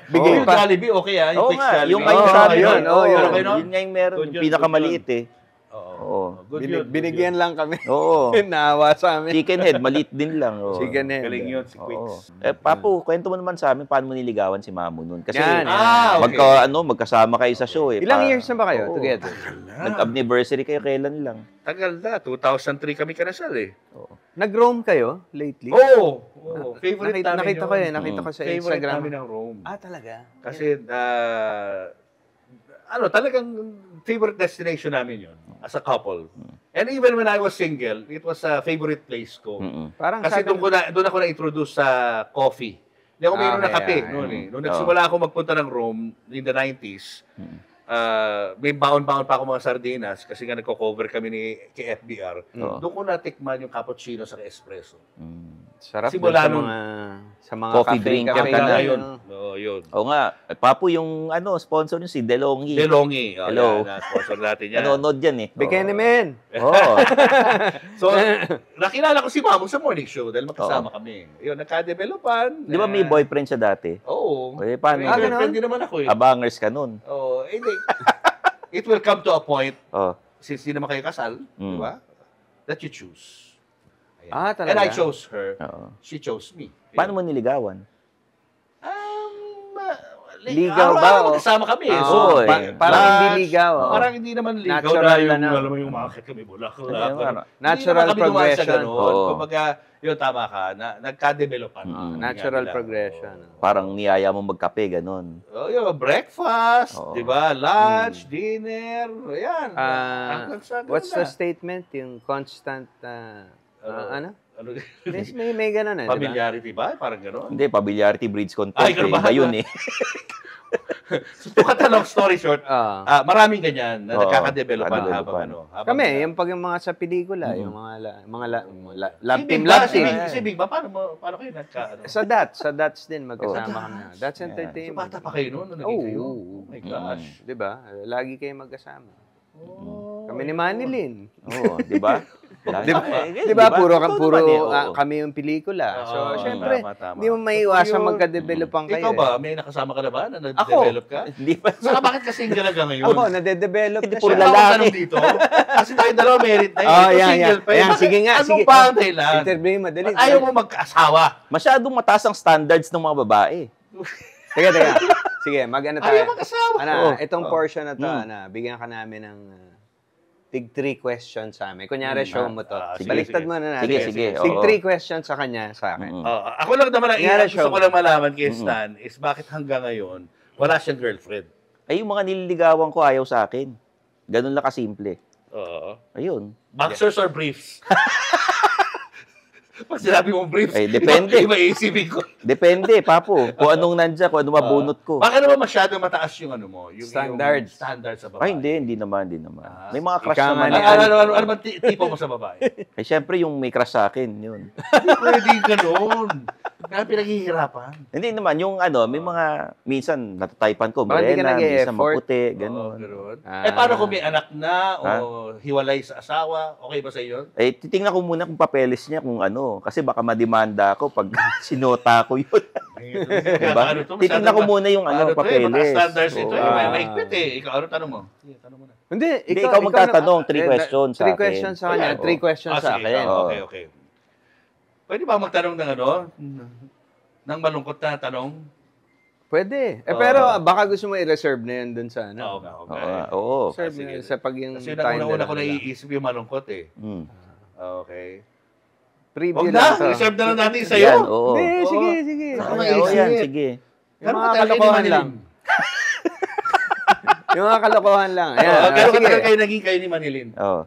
Bigay
Yung
pa.
Jollibee, okay ah.
Oo
Quick
nga,
Jollibee.
yung kayo
Oo,
sabi
yun,
nun.
oo, yun.
Okay, no?
Yun nga yung meron,
Good
yung
yun,
pinakamaliit eh.
Oo. Good yun. good
Binigyan lang kami.
Oo.
Naawa sa amin.
Chicken head, maliit din lang. Oo.
Chicken
yun.
head.
Galing yun, si
Oo.
Quicks.
Papu, kwento mo naman sa amin paano mo niligawan si Mamu nun. Kasi
Yan.
Okay.
magkasama kayo sa show eh.
Ilang years na ba kayo
Oo.
together?
Nag-anniversary kayo kailan lang.
Tagal na. 2003 kami kanasal eh.
Nag-roam kayo lately?
Oo. Favorite namin
Nakita ko
yun.
nakita ko sa
Favorite
Instagram.
namin ang Rome.
Ah, talaga?
Kasi, talagang favorite destination namin yun as a couple. And even when I was single, it was a favorite place ko.
Mm-mm.
Parang
Kasi
sabi
doon ako na-introduce sa coffee. Hindi ako mayroon na
Okay,
kape
okay.
noon eh. Nung nagsimula ako magpunta ng Rome in the 90s, may baon-baon pa ako mga sardinas kasi nga nagko-cover kami ni KFBR. Doon ko natikman yung cappuccino sa espresso.
sarap
Simula
dun
nung-
sa mga
Coffee
cafe,
drinker
cafe
ka na.
Yun. Oo, yun.
Oo nga. Papu, yung sponsor nyo si DeLonghi.
DeLonghi. Oh,
Hello.
Yan, sponsor natin yan.
Nanonood yan eh.
Bikini Man.
Oo.
So, nakilala ko si Mamu sa morning show dahil magkasama kami. Yun, nagka-developan.
Di ba may boyfriend siya dati?
Oo.
Eh, paano?
May
Ah,
girlfriend
ganun?
din naman ako eh.
Abangers ka nun.
Oo, hindi. It will come to a point,
Oh.
since di naman kayo kasal, di ba? That you choose. Ayan.
Ah, talaga?
And I chose her.
Oo.
She chose me.
Paano mo niligawan?
Ligaw ba,
Araw-araw
o?
magkasama kami.
Ah,
so,
oo, eh.
parang hindi
lunch,
ligaw. oh.
Parang hindi naman ligaw
Natural
na yung,
na.
alam mo yung umakit kami bulaklak.
Ayun, ano.
Natural
Hindi naman kami dumaan sa
progression.
ganun.
Oo.
Kumbaga, yun, tama ka, nagka-developan.
Natural progression.
Parang niyaya mo magkape, ganun.
Oh, yun, breakfast,
Oo.
di ba? Lunch, dinner, ayan. Hanggang sa
What's
ganun
the
na.
statement? Yung constant, ano?
Ano?
May ganun eh, di ba?
Familiarity ba? Parang gano'n.
Hindi, familiarity breeds contempt.
Ay, ganun ba?
Iba yun eh.
To cut a long story short,
Ah.
maraming ganyan na
Oo.
nagkaka-developan
Ano,
habang
ano.
habang
Kami, yung pag yung mga sa pelikula, yung mga love
Si
team,
Big ba?
love team.
Si Big ba? Paano kayo nagka, ano?
Sa Dots din magkasama kami. That's
So,
entertainment.
bata pa kayo noon, nung naging kayo.
Oo.
Oh my gosh.
Di ba? Lagi kayo magkasama.
Oh,
Kami ni Manilyn.
Oo, di ba?
Di ba?
Eh,
Di ba? Puro
Totoo naman eh, oo.
kami yung pelikula. So,
Oo,
syempre,
tama.
hindi mo maiiwasan
Yun.
magka-developan kayo.
Ikaw ba?
eh.
May nakasama ka na ba na nag-develop ka?
Hindi pa.
Saka bakit ka single hanggang ngayon?
Ako, nade-develop na
puro
siya.
Ako
lalaki.
tanong dito. Kasi tayo dalawa merit na yun.
Oh,
Ikaw
yan,
single
yan.
pa yun.
Yan, sige nga,
Ano
sige.
ba ang dahilan?
Interview, madali.
Ba't ayaw mo magka-asawa?
Masyadong mataas ang standards ng mga babae.
Teka. Sige, mag-ano
Ayaw
tayo.
mag-asawa.
Itong portion na to, bigyan ka namin ng tig 3 questions sa amin. Kunyari, show mo to.
Sige,
Baliktad
sige.
muna natin.
Sige,
Tig
oo.
3 questions sa kanya, sa akin.
Ako lang naman ang
Nangyari
gusto
siya.
ko lang malaman kay Stan is bakit hanggang ngayon wala siyang girlfriend.
Ay, yung mga nililigawan ko ayaw sa akin. Ganun lang kasimple.
Oo.
Ayun.
Boxers or briefs? Pag sinabi mong briefs,
Ay, depende.
Iba iisipin ko.
Depende, Papo. Kung anong nandyan, kung ano mabunot ko.
Baka naman masyado mataas yung ano mo, yung
Standards.
Yung standards sa babae.
Ay, hindi naman. May mga crush
Ikaw
naman.
nga
Ano ba tipo mo sa babae?
Eh, syempre, yung may crush sa akin, yun.
Hindi pwede ganun. Kaya pinaghihirapan.
Hindi naman, yung may mga, minsan, natataypan ko,
Bakit di ka
morena, minsan
nag-e-effort?
maputi,
Oo,
ganun.
ganun.
Ah.
Paano kung may anak na o hiwalay sa asawa? Okay ba sa iyo?
Eh, titingnan ko muna kung papeles niya, kung kasi baka madimanda ako pag sinota ko yun. Diba? Titingnan ko muna yung papeles.
Standards ito.
Oo.
May maigpit eh. Ikaw, ano tanong mo? Sige, tanong mo na.
Hindi,
ikaw magtatanong, 3 questions sa
3
akin.
questions sa kanya, 3 questions sa
sige.
akin.
Oo.
Okay. Pwede ba magtanong ng ng malungkot na tanong?
Pwede. Pero baka gusto mo i-reserve na yan dun sa
Oo,
ano.
Oo.
Reserve
sige.
na sa pag yung
Kasi
time
una ko
na lang.
naiisip yung malungkot eh.
Mm.
Okay.
Preview
Huwag
lang
na,
to.
reserve na lang natin
Yan,
sa'yo.
oo.
Hindi,
Oo.
sige.
Saka
Oo,
maisip.
yan, sige.
Yung mga
Gano'n katagal
kalokohan
ni
lang. Yung mga kalokohan lang. Ayan,
Gano'n
sige.
katagal kayo naging kayo ni Manilin?
Oo.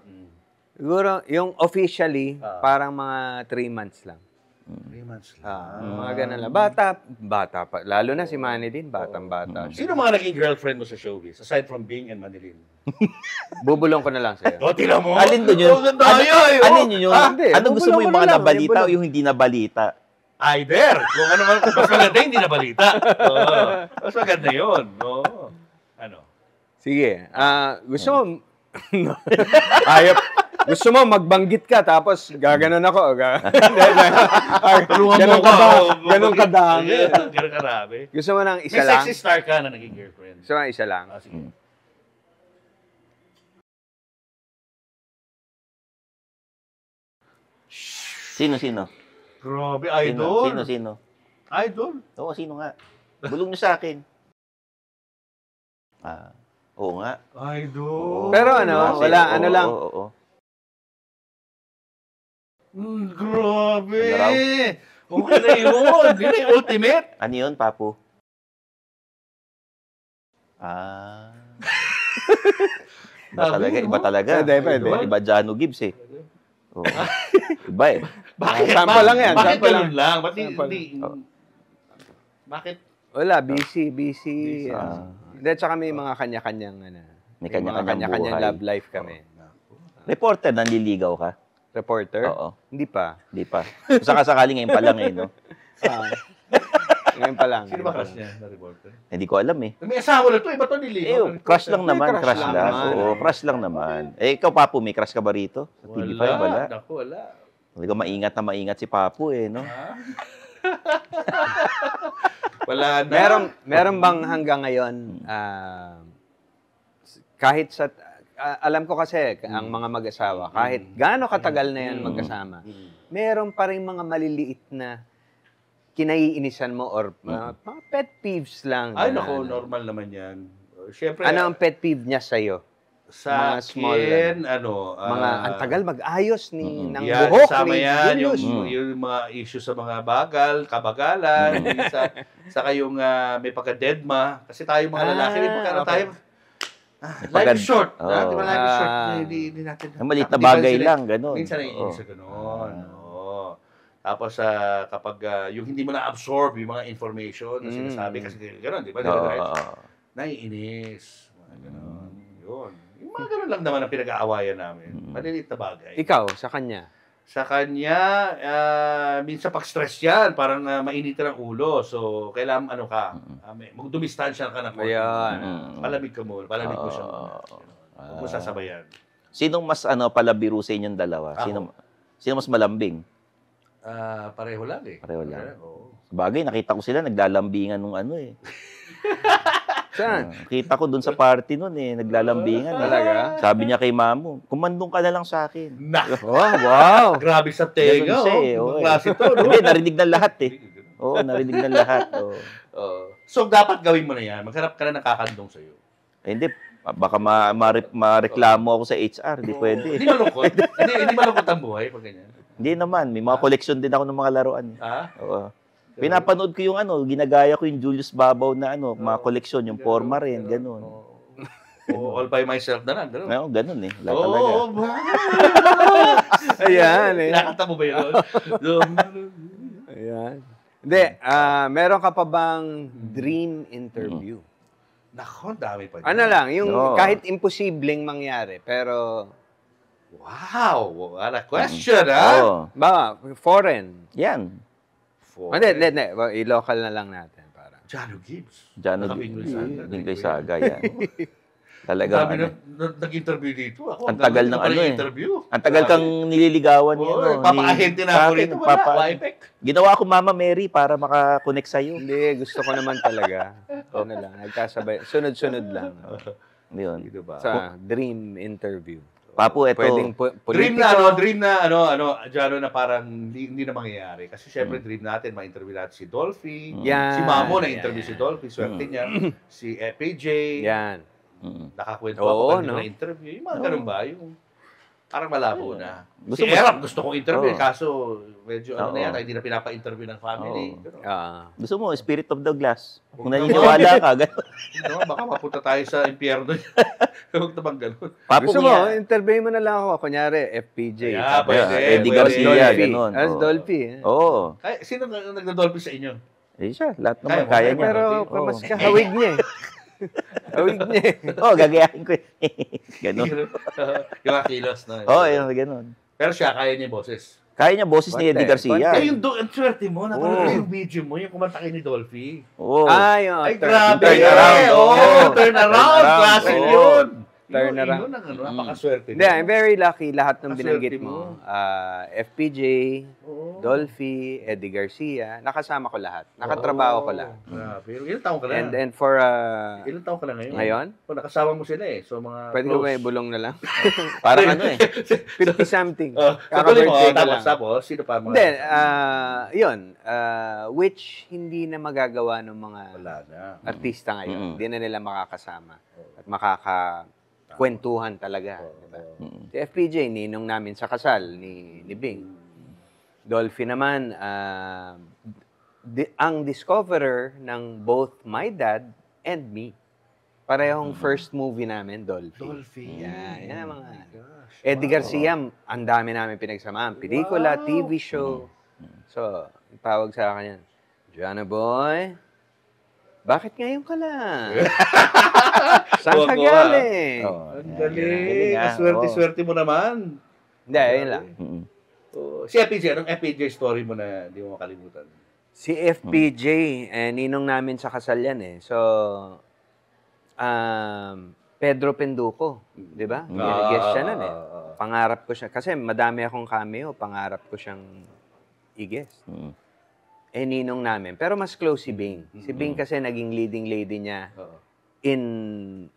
Siguro, yung officially, parang mga 3 months lang.
3 months lang.
Mga ganun lang. Bata pa. Lalo na si Manny din, batang-bata. siya.
Sino mga naging girlfriend mo sa showbiz? Aside from Bing and Manilin.
Bubulong ko na lang sa'yo.
O, tila mo.
Alin doon yun?
Oh, ganda yun.
Alin yun?
hindi.
Ano gusto mo,
Bubulong
yung
ko
mga
na lang,
nabalita
yung
o yung hindi nabalita?
Either. Kung ano man, mas maganda hindi na balita. Oo. Mas maganda yun. Oo. Ano?
Sige. Gusto mo... Gusto mo, magbanggit ka, tapos gaganon ako.
Tulungan
Ganon
mo
ka ba?
ako.
Ganon kadami.
Ganon karami.
Gusto mo ng isa
May
lang?
sexy star ka na naging girlfriend.
Gusto mo ng isa lang?
Sige.
Sino?
Grabe, idol.
Sino?
Idol.
Oo, sino nga? Bulong niyo sa akin. Oo nga.
Idol.
Pero ano, wala, ano lang.
Oo.
Grabe.
Ano raw?
Okay na yun. Yun na yung ultimate.
Ano yun, Papu? Iba talaga.
Pwede.
Iba Jano Gibbs eh. Oo. Iba eh.
Bakit?
Sample lang yan,
Bakit
sample
ganun lang? Ba't
Sample.
hindi? Bakit?
Wala, busy.
Busy.
Hindi, tsaka may mga kanya-kanyang,
May
mga
kanya-kanyang buhay.
love life kami.
Reporter, nanliligaw ka?
Reporter?
Oo.
Hindi pa.
Di pa. Saka-sakali ngayon pa lang eh, no?
Ngayon pa lang.
Sino ba crush niya na reporter?
Hindi ko alam eh.
May asawa na to. Iba to niligaw.
Crush lang naman,
crush
crush
lang
lang.
naman.
Oo, crush lang naman. Ikaw, Papu, may crush ka ba rito? Sa TV5, wala.
Naku, wala.
Hindi ko maingat si Papu eh, no?
Wala na.
Meron bang hanggang ngayon, kahit sa, alam ko kasi, ang mga mag-asawa, kahit gaano katagal na yan magkasama, meron pa rin mga maliliit na kinaiinisan mo or mga pet peeves lang.
Ay,
na,
naku, normal naman yan. Siyempre,
ano ang pet peeve niya sa'yo?
sa
mga small,
akin,
mga ang tagal mag-ayos ng
yan,
buhok.
sama yan,
Julius.
yung mga issue sa mga kabagalan, saka yung may pagka-deadma. Kasi tayo mga lalaki, tayo, life is short. Di ba life is short? Hindi natin.
Ang maliit na bagay lang, gano'n.
Minsan naiinis sa gano'n. Tapos kapag yung hindi mo na-absorb yung mga information na sinasabi, kasi gano'n, di ba? Naiinis. Mga gano'n. Yun. Yung mga gano'n lang naman ang pinag-aawayan namin. Maliliit na bagay.
Ikaw, sa kanya?
Sa kanya, minsan pag stress yan, parang mainitin ang ulo. So, kailangan magdumistansya ka ng konti.
Ayan.
Palamig ka muna. Palamig mo siya muna. Huwag mo sasabayan.
Sinong mas palabiro sa inyong dalawa? Sino mas malambing?
Pareho lang eh.
Pareho lang.
Oo.
Bagay, nakita ko sila naglalambingan nung eh.
Saan?
Kita ko dun sa party nun eh, naglalambingan.
Talaga?
Sabi niya kay Mamo, kumandong ka na lang sa akin.
Oh, wow!
Grabe sa
Ganun
tenga.
siya eh,
Ibang
oo,
klase to, no?
Hindi, narinig ng lahat eh. Oo, narinig ng lahat. Oo.
So, dapat gawin mo na yan. Maghanap ka na nakakandong sa'yo.
Hindi, baka mareklamo ako sa HR, hindi pwede.
Hindi malungkot. Hindi malungkot ang buhay pag ganyan.
Hindi naman, may mga collection din ako ng mga laruan. Oo. Pinapanood ko yung ginagaya ko yung Julius Babaw na mga koleksyon, yung forma rin, ganun.
All by myself na lang, gano'n.
Oo, ganun eh. Wala talaga.
Ayan eh.
Nakakata mo ba yun?
Ayan. Hindi, meron ka pa bang dream interview?
Nako, dami pa.
Ano lang, yung kahit imposibleng mangyari, pero...
Wow! What a question, ha?
Ba, foreign.
Yan.
Hindi. I-local na lang natin. Para.
Jano Gibbs.
Jano Gibbs. Saga, yan. Talaga.
Nag-interview dito.
Ang tagal ng
interview.
Ang tagal kang nililigawan niya.
Papa-ahente na ako rito.
Ginawa ko Mama Mary para makakonect sa'yo.
Hindi, gusto ko naman talaga. Ano lang, nagkasabay. Sunod-sunod lang.
Yun.
Sa dream interview.
Papu, ito.
Dream na, Jano, na parang hindi na mangyayari. Kasi syempre, dream natin, ma-interview natin si Dolphy. Si Mamo na-interview si Dolphy. Swerte niya. Si FAJ.
Yan.
Nakakwento ako na-interview. Yung mga ganun ba? Yung parang malabo na. Si Erap, gusto kong interview. Kaso, medyo hindi na pinapa-interview ng family.
Gusto mo, Spirit of the Glass. Kung naniniwala ka, gano'n.
Baka mapunta tayo sa impyerno. Huwag naman gano'n.
Gusto mo, interview mo na lang ako. Kunyari, FPJ.
Eddie Garcia, gano'n.
As Dolphy.
Oo.
Sino nagda-Dolphy sa inyo?
Siya. Lahat naman kaya niya.
Pero mas kahawig niya eh. Hawig niya eh.
Gagayahin ko eh. Gano'n.
Yung mga kilos na.
Yung gano'n.
Pero siya, kaya niya yung boses.
Kaya niya boses ni Eddie Garcia.
Yung swerte mo, napanood yung video mo, yung kumanta kayo ni Dolphy.
Oo.
Ay, grabe. Turn around. Classic yun.
Turn around.
Yun ang napakaswerte.
Hindi, I'm very lucky. Lahat ng binanggit
Kaswerte
mo.
mo.
FPJ, Dolphy, Eddie Garcia, nakasama ko lahat. Nakatrabaho ko lahat.
Grabe. Ilan taong ka na?
And for,
Ilan taong ka na ngayon?
ngayon?
Nakasama mo sila eh. So, mga
Pwede ko ba ibulong na lang?
Parang ano eh.
50-something.
Katuloy mo,
Kaka-birthday ko lang.
tapos, sino pa mga?
Hindi, yun. Which hindi na magagawa ng mga
Wala na.
artista ngayon. Hindi na nila makakasama. At makakakwentuhan talaga. Diba? Si FPJ, ninong namin sa kasal ni Bing. Dolphy naman, ang discoverer ng both my dad and me. Parehong first movie namin, Dolphy.
Dolphy.
Yan ang mga... Eddie Garcia, ang dami namin pinagsamaan. Pelikula, TV show. So, tawag sa akin yan, Joanna Boy, bakit ngayon ka lang? Saan ka galing?
Ang galing. Swerte-swerte mo naman.
Hindi, ayun lang.
Si FPJ, anong FPJ story mo na hindi mo makalimutan?
Si FPJ, ninong namin sa kasal yan eh. So, Pedro Penduko, di ba? Guest siya nun eh. Pangarap ko siya. Kasi madami akong cameo, pangarap ko siyang i-guest. Ninong namin. Pero mas close si Bing. Si Bing kasi naging leading lady niya in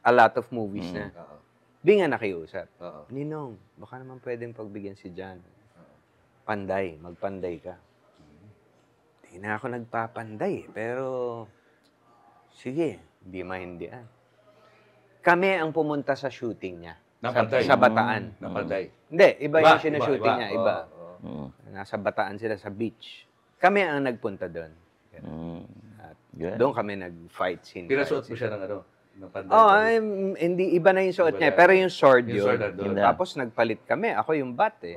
a lot of movies na. Bing ang nakiusap. Ninong, baka naman pwedeng pagbigyan si John. Panday, magpanday ka. Di na ako nagpapanday, pero sige, hindi mahindian. Kami ang pumunta sa shooting niya. Sa Bataan.
Napanday.
Hindi, iba yung sinashooting niya, iba. Nasa Bataan sila sa beach. Kami ang nagpunta doon. At doon kami nag-fight scene.
Pinasuot mo siya ng ng panday.
Hindi, iba na yung suot niya. Pero yung sword yun.
Tapos
Tapos nagpalit kami. Ako yung bat eh.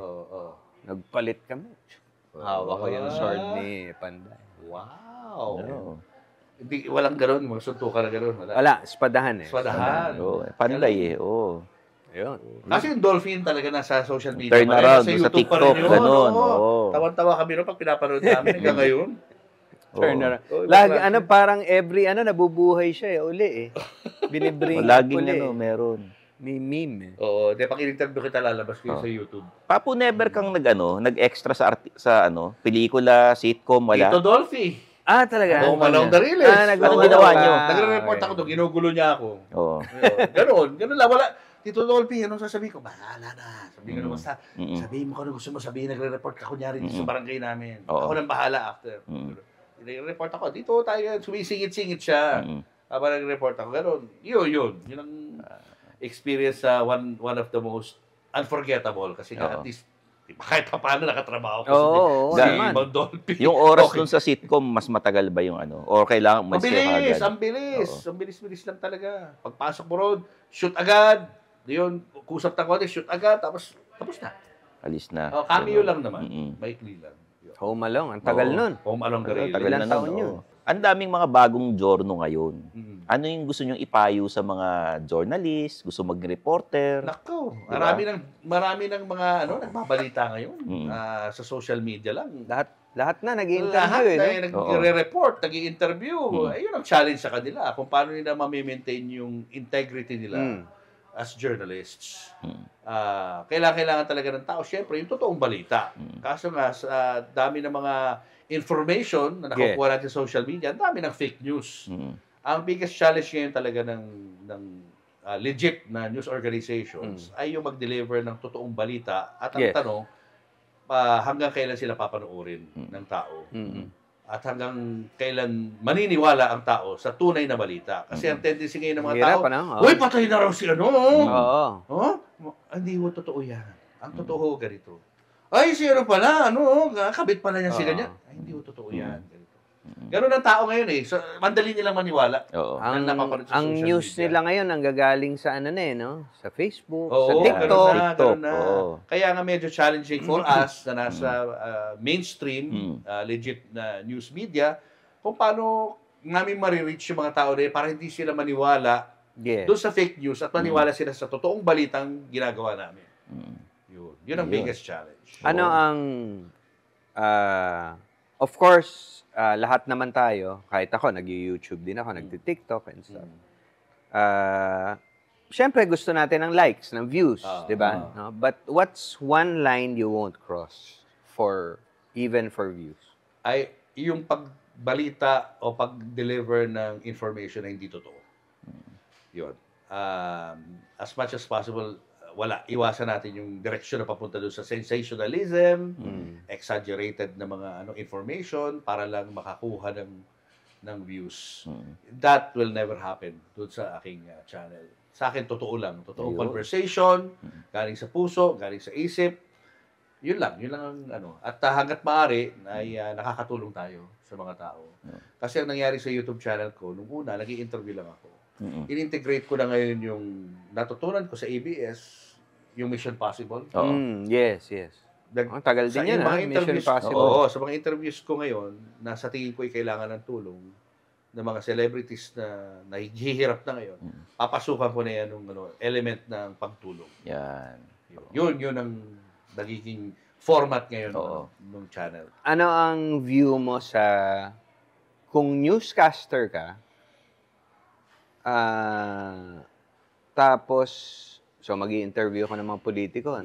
Nagpalit kami. Hawak ko yung sword ni Panday.
Wow. Hindi, walang gano'n, mga suntukan na gano'n.
Wala, espadahan eh.
Espadahan.
Panday eh.
Ayun.
Kasi yung Dolphin talaga nasa social media.
Turn around,
sa
sa
YouTube pa
TikTok,
rin yun.
gano'n.
Tawan-tawa kami rin pag pinapanood namin hanggang ngayon.
Turn around. Lagi, parang every, nabubuhay siya eh, uli eh. Binibring
Laging
uli.
meron.
May meme eh.
Oo, pag in-interview kita lalabas ko sa YouTube.
Papo, never kang nag-extra sa pelikula, sitcom, wala?
Tito Dolphy.
Talaga?
Manong Dariles.
Anong ginawa niyo?
Nagre-report ako doon, ginugulo niya ako.
Oo.
Ganun lang. Wala. Tito Dolphy, anong sasabihin ko? Bahala na. Sabihin ko na basta. Sabihin mo kung ano gusto mo sabihin. Nagre-report ka kunyari dito sa barangay namin. Ako nang bahala after. Nagre-report ako. Dito tayo, sumisingit-singit siya. Habang nagre-report ako. Ganun. Yun ang experience sa one of the most unforgettable. Kasi at least, kahit pa paano nakatrabaho ko si Mang Dolphy.
Yung oras dun sa sitcom, mas matagal ba yung O kailangan umalis ka agad?
Ang bilis lang talaga. Pagpasok mo ron, shoot agad. Yun, kusap na konti, shoot agad, tapos na.
Alis na.
Cameo lang naman. Maikli lang.
Home Alone, ang tagal nun.
Home Alone ka rin.
Tagal na
Ilang taon
nun,
yun?
Ang daming mga bagong giorno ngayon. Ano yung gusto nyong ipayo sa mga journalist, gusto mag-reporter?
Nako,
Diba?
marami ng mga nagbabalita ngayon sa social media lang.
Lahat na
Lahat
nag-i-interview
na
eh.
nagre-report, nag-i-interview. Ayun ang challenge sa kanila. Kung paano nila ma-maintain yung integrity nila as journalists. Kailangan talaga ng tao. Siyempre, yung totoong balita. Kaso nga, sa dami ng mga information na nakukuha natin sa social media, ang dami ng fake news. Ang biggest challenge ngayon talaga ng legit na news organizations ay yung mag-deliver ng totoong balita. At ang tanong, hanggang kailan sila papanoorin ng tao? At hanggang kailan maniniwala ang tao sa tunay na balita? Kasi ang tendency ngayon ng mga tao, uy, patay na raw si ano! Hindi mo totoo yan. Ang totoo ganito. Ay, si ano pala, kabit pala niya si ganyan. Ay, hindi mo totoo yan. Ganun ang tao ngayon eh. So, mandali nilang maniwala.
Ang news nila ngayon ang gagaling sa sa Facebook, sa
Oo,
TikTok.
ganun na. Kaya nga medyo challenging for us na nasa mainstream, legit na news media, kung paano namin marireach yung mga tao na para hindi sila maniwala doon sa fake news at maniwala sila sa totoong balitang ginagawa namin. Yun ang biggest challenge.
Ano ang, of course, lahat naman tayo, kahit ako, nag-YouTube din ako, nag-TikTok and stuff. syempre gusto natin ng likes, ng views, di ba? No? But what's one line you won't cross even for views?
Ay, yung pagbalita o pag-deliver ng information na hindi totoo. Yun. As much as possible, iwasan natin yung direksyon na papunta doon sa sensationalism, exaggerated na mga information para lang makakuha ng views. That will never happen doon sa aking channel. Sa akin, totoo lang. Totoong conversation, galing sa puso, galing sa isip. Yun lang ang At hanggat maaari, ay nakakatulong tayo sa mga tao. Kasi ang nangyari sa YouTube channel ko, nung una, nag-i-interview lang ako. In-integrate ko na ngayon yung natutunan ko sa ABS, yung Mission Possible.
Yes. Tagal din yan, Mission Possible.
Oo, sa mga interviews ko ngayon, na sa tingin ko ay kailangan ng tulong ng mga celebrities na naghihirap na ngayon, papasukan ko na yan ng element ng pagtulong.
Yan.
Yun ang nagiging format ngayon ng channel.
Ano ang view mo sa kung newscaster ka, tapos, so mag-i-interview ko ng mga politiko,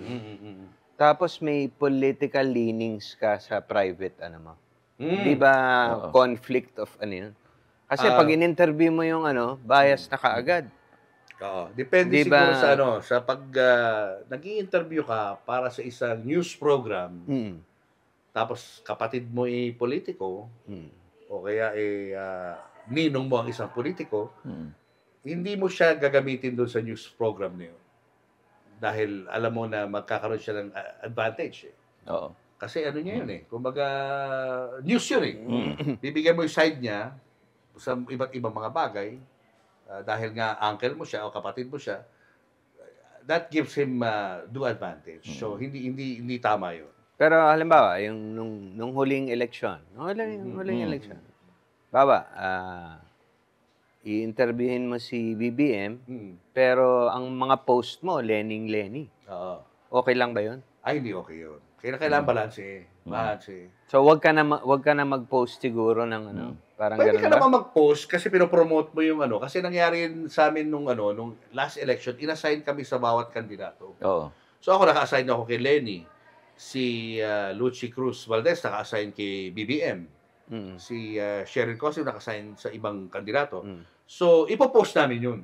tapos may political leanings ka sa private, Di ba conflict of yun? Kasi pag in-interview mo yung bias na kaagad.
Oo. Depende siguro sa pag nag-i-interview ka para sa isang news program, tapos kapatid mo ay politiko, o kaya ninong mo ang isang politiko, hindi mo siya gagamitin doon sa news program niyo. Dahil alam mo na magkakaroon siya ng advantage.
Oo.
Kasi niya yun kumbaga, news yun Bibigyan mo yung side niya sa iba't ibang mga bagay, dahil nga uncle mo siya o kapatid mo siya, that gives him due advantage. So, hindi tama yun.
Pero halimbawa, yung nung huling eleksyon, eleksyon, i-interviewin mo si BBM, pero ang mga post mo, Lenny. Okay lang ba yun?
Ay, hindi okay yun. Kailangan balance.
So, wag ka na mag-post siguro ng parang
Pwede
ganun
ka naman mag-post kasi pinopromote mo yung Kasi nangyari sa amin nung last election, inassign kami sa bawat kandidato.
Oo.
So, ako naka-assign ako kay Lenny. Si Lucy Cruz Valdez naka-assign kay BBM. Si Sheryl Cosio naka-assign sa ibang kandidato. So, ipopost namin yun.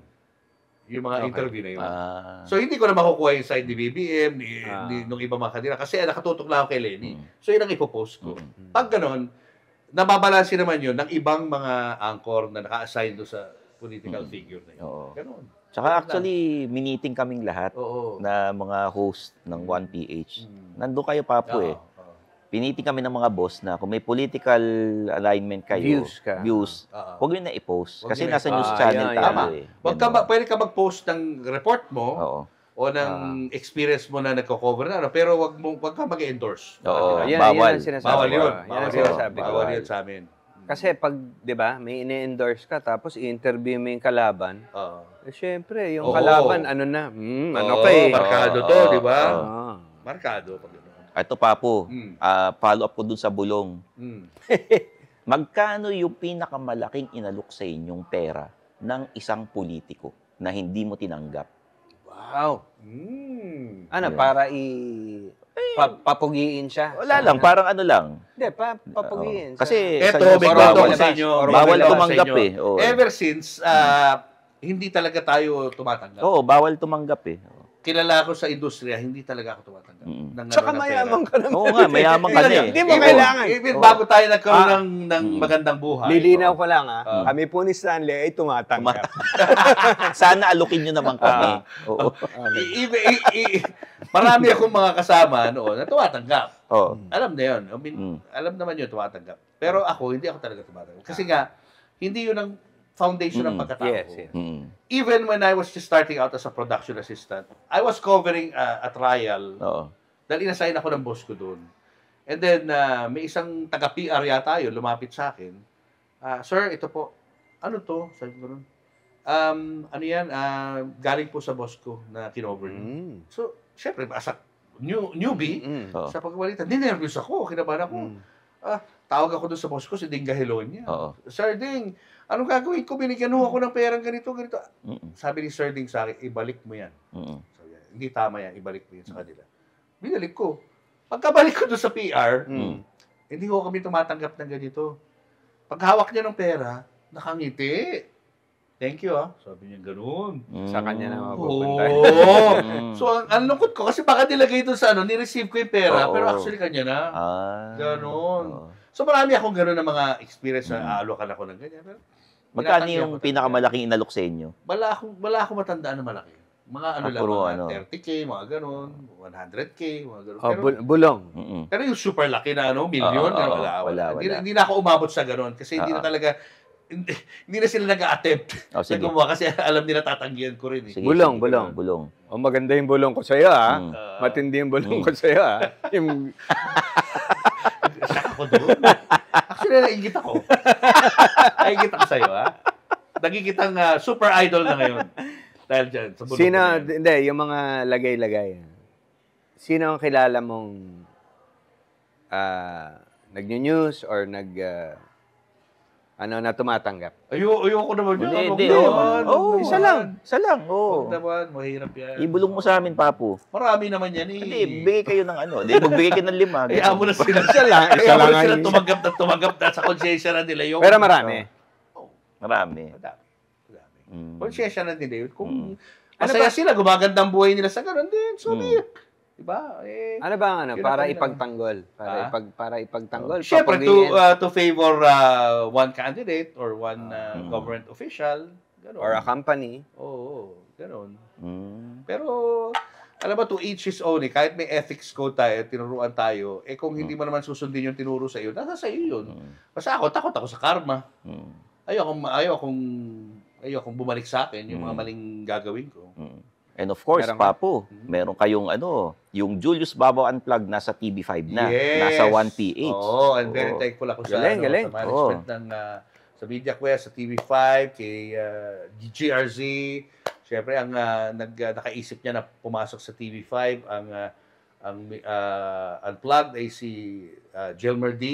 Yung mga interview na yun. So, hindi ko na makukuha yung side ni BBM, nung ibang mga kandidato. Kasi nakatutok lang ako kay Lenny. So, yun ang ipopost ko. Pag ganon, nababalansin naman yun ng ibang mga anchor na naka-assign doon sa political figure na yun. Ganon.
Tsaka actually, miniting kaming lahat na mga host ng 1PH. Nandun kayo, Papu Piniting kami ng mga boss na kung may political alignment kayo, views, huwag yun na i-post. Kasi nasa news channel tayo
Pwede ka mag-post ng report mo o ng experience mo na nagko-cover pero wag ka mag-endorse.
Bawal.
Bawal yun.
Bawal
yun sa amin.
Kasi pag, di ba, may ini-endorse ka, tapos i-interview mo yung kalaban, syempre, yung kalaban,
markado to, di ba? Markado.
Ito, Papu, follow up ko dun sa bulong. Magkano yung pinakamalaking inalok sa inyong pera ng isang politiko na hindi mo tinanggap?
Wow. Para papugiin siya?
Wala lang, parang lang.
Hindi, papugiin.
Kasi
eto, may kwento ko sa inyo.
Bawal tumanggap
Ever since, hindi talaga tayo tumatanggap.
Bawal tumanggap
Kilala ko sa industriya, hindi talaga ako tumatanggap.
Tsaka mayaman ka naman.
Oo nga, mayaman ka na
Hindi mo kailangan.
Even bago tayo nagkaroon ng magandang buhay.
Lilinaw ko lang kami po ni Stanley ay tumatanggap.
Sana alukin nyo naman kami.
Marami akong mga kasama na tumatanggap. Alam na yun. Alam naman yun, tumatanggap. Pero ako, hindi ako talaga tumatanggap. Kasi nga, hindi yun ang foundation ng pagkatao ko. Even when I was just starting out as a production assistant, I was covering a trial. Dahil inassign ako ng boss ko doon. And then, may isang taga-PR yata yun, lumapit sa akin. Sir, ito po. Ano to? Sabi ko nun. Ano yan? Galing po sa boss ko na kinover niyo. So, syempre, as a newbie, sa pagkabalita, ninervous ako, kinabahan ako. Tawag ako doon sa boss ko, si Ding Gahelonia.
Oo.
Sir Ding, anong gagawin ko? Binigyan ho ako ng perang ganito.
Mm-mm.
Sabi ni Sir Ding sa akin, ibalik mo yan.
Mm-mm.
Sabi niya, hindi tama yan, ibalik mo yan sa kanila. Binalik ko. Pagkabalik ko doon sa PR, hindi ho kami tumatanggap ng ganito. Paghawak niya ng pera, nakangiti. Thank you, Sabi niya, ganoon.
Sa kanya na mapupunta.
Oo. So, ang lungkot ko, kasi baka nilagay doon sa ni-receive ko yung pera,
Oo.
pero actually kanya na. Ganon.
Oo.
So, marami akong gano'n na mga experience na aalokan ako ng ganyan. Pero,
Magkano
tinatanggihan
yung
ko talaga.
pinakamalaking inalok sa inyo?
Wala akong matandaan na malaki. Mga lang,
puro
mga 30K, mga gano'n, 100K, mga gano'n.
Oh,
Pero,
bulong.
Mm-mm.
pero yung super laki na million, wala. Hindi na ako umabot sa gano'n kasi hindi na talaga, hindi na sila nag-a-attempt
Oh,
na
sige.
gumawa kasi alam nila tatanggihan ko rin.
Sige,
Bulong,
sige.
bulong.
Bulong.
Oh, maganda yung bulong ko sa'yo,
Mm.
Matindi yung bulong ko sa'yo, Yung,
Shock ako doon. Actually, naingit ako. Naingit ako sa'yo, Naging kitang super idol na ngayon. Dahil dyan, sa bulong
sino,
ko na yan.
hindi, yung mga lagay-lagay. Sino ang kilala mong nag-news or na tumatanggap?
Ayoko naman yun.
Hindi.
Wag naman.
Oh,
isa lang.
Isa lang,
Huwag naman, mahirap yan.
Ibulong mo sa amin, Papu.
Marami naman yan eh.
Hindi, bigay kayo ng ano. Hindi, magbigay kayo ng 5.
Kaya mo na sila.
Isa lang.
Kaya mo na
ang
sila
isa.
tumanggap na sa konsyensya na nila. Yung,
Pero marami.
Marami.
Madami.
Mm.
Konsyensya na nila yun. Kung masaya sila, gumagandang buhay nila sa ganun din. So, diba?
Ano ba ang
yun
para
ang
ipagtanggol? Para ipagtanggol.
Siyempre,
papagiin.
to favor one candidate or one government official. Ganun.
Or a company.
Oo, ganun.
Mm.
Pero, alam mo, to each his own. Kahit may ethics code tayo, tinuruan tayo, kung hindi mo naman susundin yung tinuro sa iyo, nasa sa iyo yun. Basta ako, takot ako sa karma. Ayokong bumalik sa akin yung mga maling gagawin ko.
And of course,
Meron ka?
Papu, meron kayong yung Julius Babaw Unplugged nasa TV5 na.
Yes.
Nasa 1PH.
Oo, and very thankful ako sa,
Galing.
sa management ng sa Media Quest, sa TV5, kay GRZ. Siyempre, ang nakaisip niya na pumasok sa TV5, ang Unplugged ay si Gilmer D.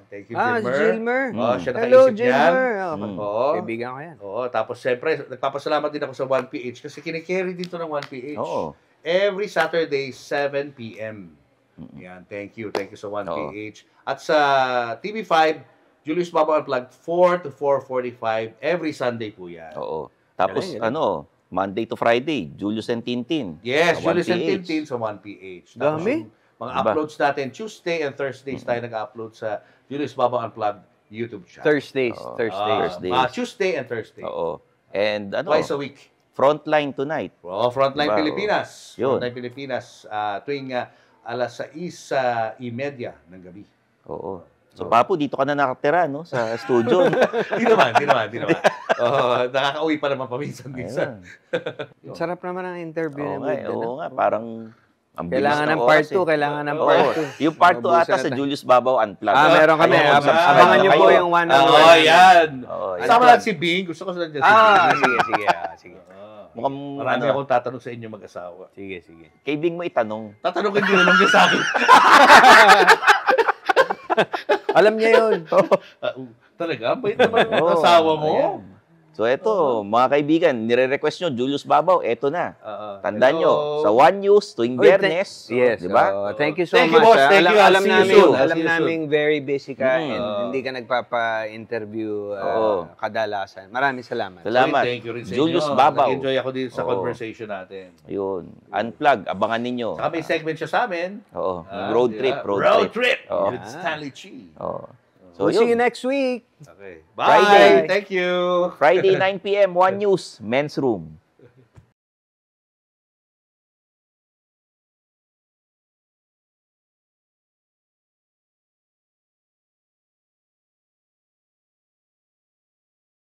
Thank you, Gilmer.
Gilmer.
Siya
Hello,
nakaisip niyan.
Gilmer.
Oo.
Kaibigan ko yan.
Oo, tapos siyempre, nagpapasalamat din ako sa 1PH kasi kinikerry dito ng 1PH.
Oo.
Every Saturday, 7 p.m. Yan, thank you. Thank you sa 1PH. At sa TV5, Julius Babaw Unplugged, 4 to 4:45 every Sunday po yan.
Oo. Tapos,
Galing.
Monday to Friday, Julius and Tintin.
Yes,
Sa
Julius and
1PH.
Tintin sa 1PH. Tapos
Dami.
yung mga
Diba?
uploads natin, Tuesday and Thursdays tayo nag-upload sa Julius Babaw Unplugged YouTube channel.
Thursdays.
Oo.
Thursdays.
Tuesday and Thursday.
Oo. And
Twice a week.
Frontline tonight.
Frontline
Diba?
Pilipinas.
Yun.
Frontline Pilipinas tuwing alas 6:30 ng gabi.
Oo. So, Papu, dito ka na nakatira, no? Sa studio.
Di naman. Nakaka-uwi pa naman paminsan-minsan.
Ayun.
Sarap naman ang interview.
Oo nga, parang ang bilis
Kailangan ng
ng
part
oras
2. Kailangan ng
Oo.
part 2.
Yung part 2
Maubusan
ata
na
sa
tayo.
Julius Babaw Unplugged.
Meron kami.
Ayun, subscribe
Abangan
na
niyo po
kayo.
yung one-on-one.
yan.
Oo, yan.
Kasama natin si Bing. Gusto ko sa dyan si Bing.
Sige.
Mukhang,
Marami akong tatanong sa inyo mag-asawa.
Sige.
kay Bing mo itanong.
Tatanungin din naman niya sa akin.
Alam niya yun.
Talaga? Bait naman ang
Oo,
asawa mo?
ayan. So, eto, mga kaibigan, nire-request nyo, Julius Babaw, eto na. Tandaan nyo, sa One News, tuwing Biyernes.
Yes.
Di ba?
Thank you so
Thank you,
much.
boss. Thank you.
Alam
See you
namin,
soon.
alam
See you
namin very busy ka and
Mm.
hindi ka nagpapa-interview
Oo.
kadalasan. Maraming salamat.
Salamat.
Thank you rin sa
Julius
inyo.
Babaw.
Nag-enjoy ako din sa
Oo.
conversation natin.
Ayun. Unplug, abangan ninyo.
Saka may segment siya sa amin.
Oo. Road trip.
Road trip.
Oo.
With Stanley Chi.
Oo.
We'll see you next week.
Okay. Bye.
Friday.
Thank you.
Friday, 9 p.m., One News, Men's Room.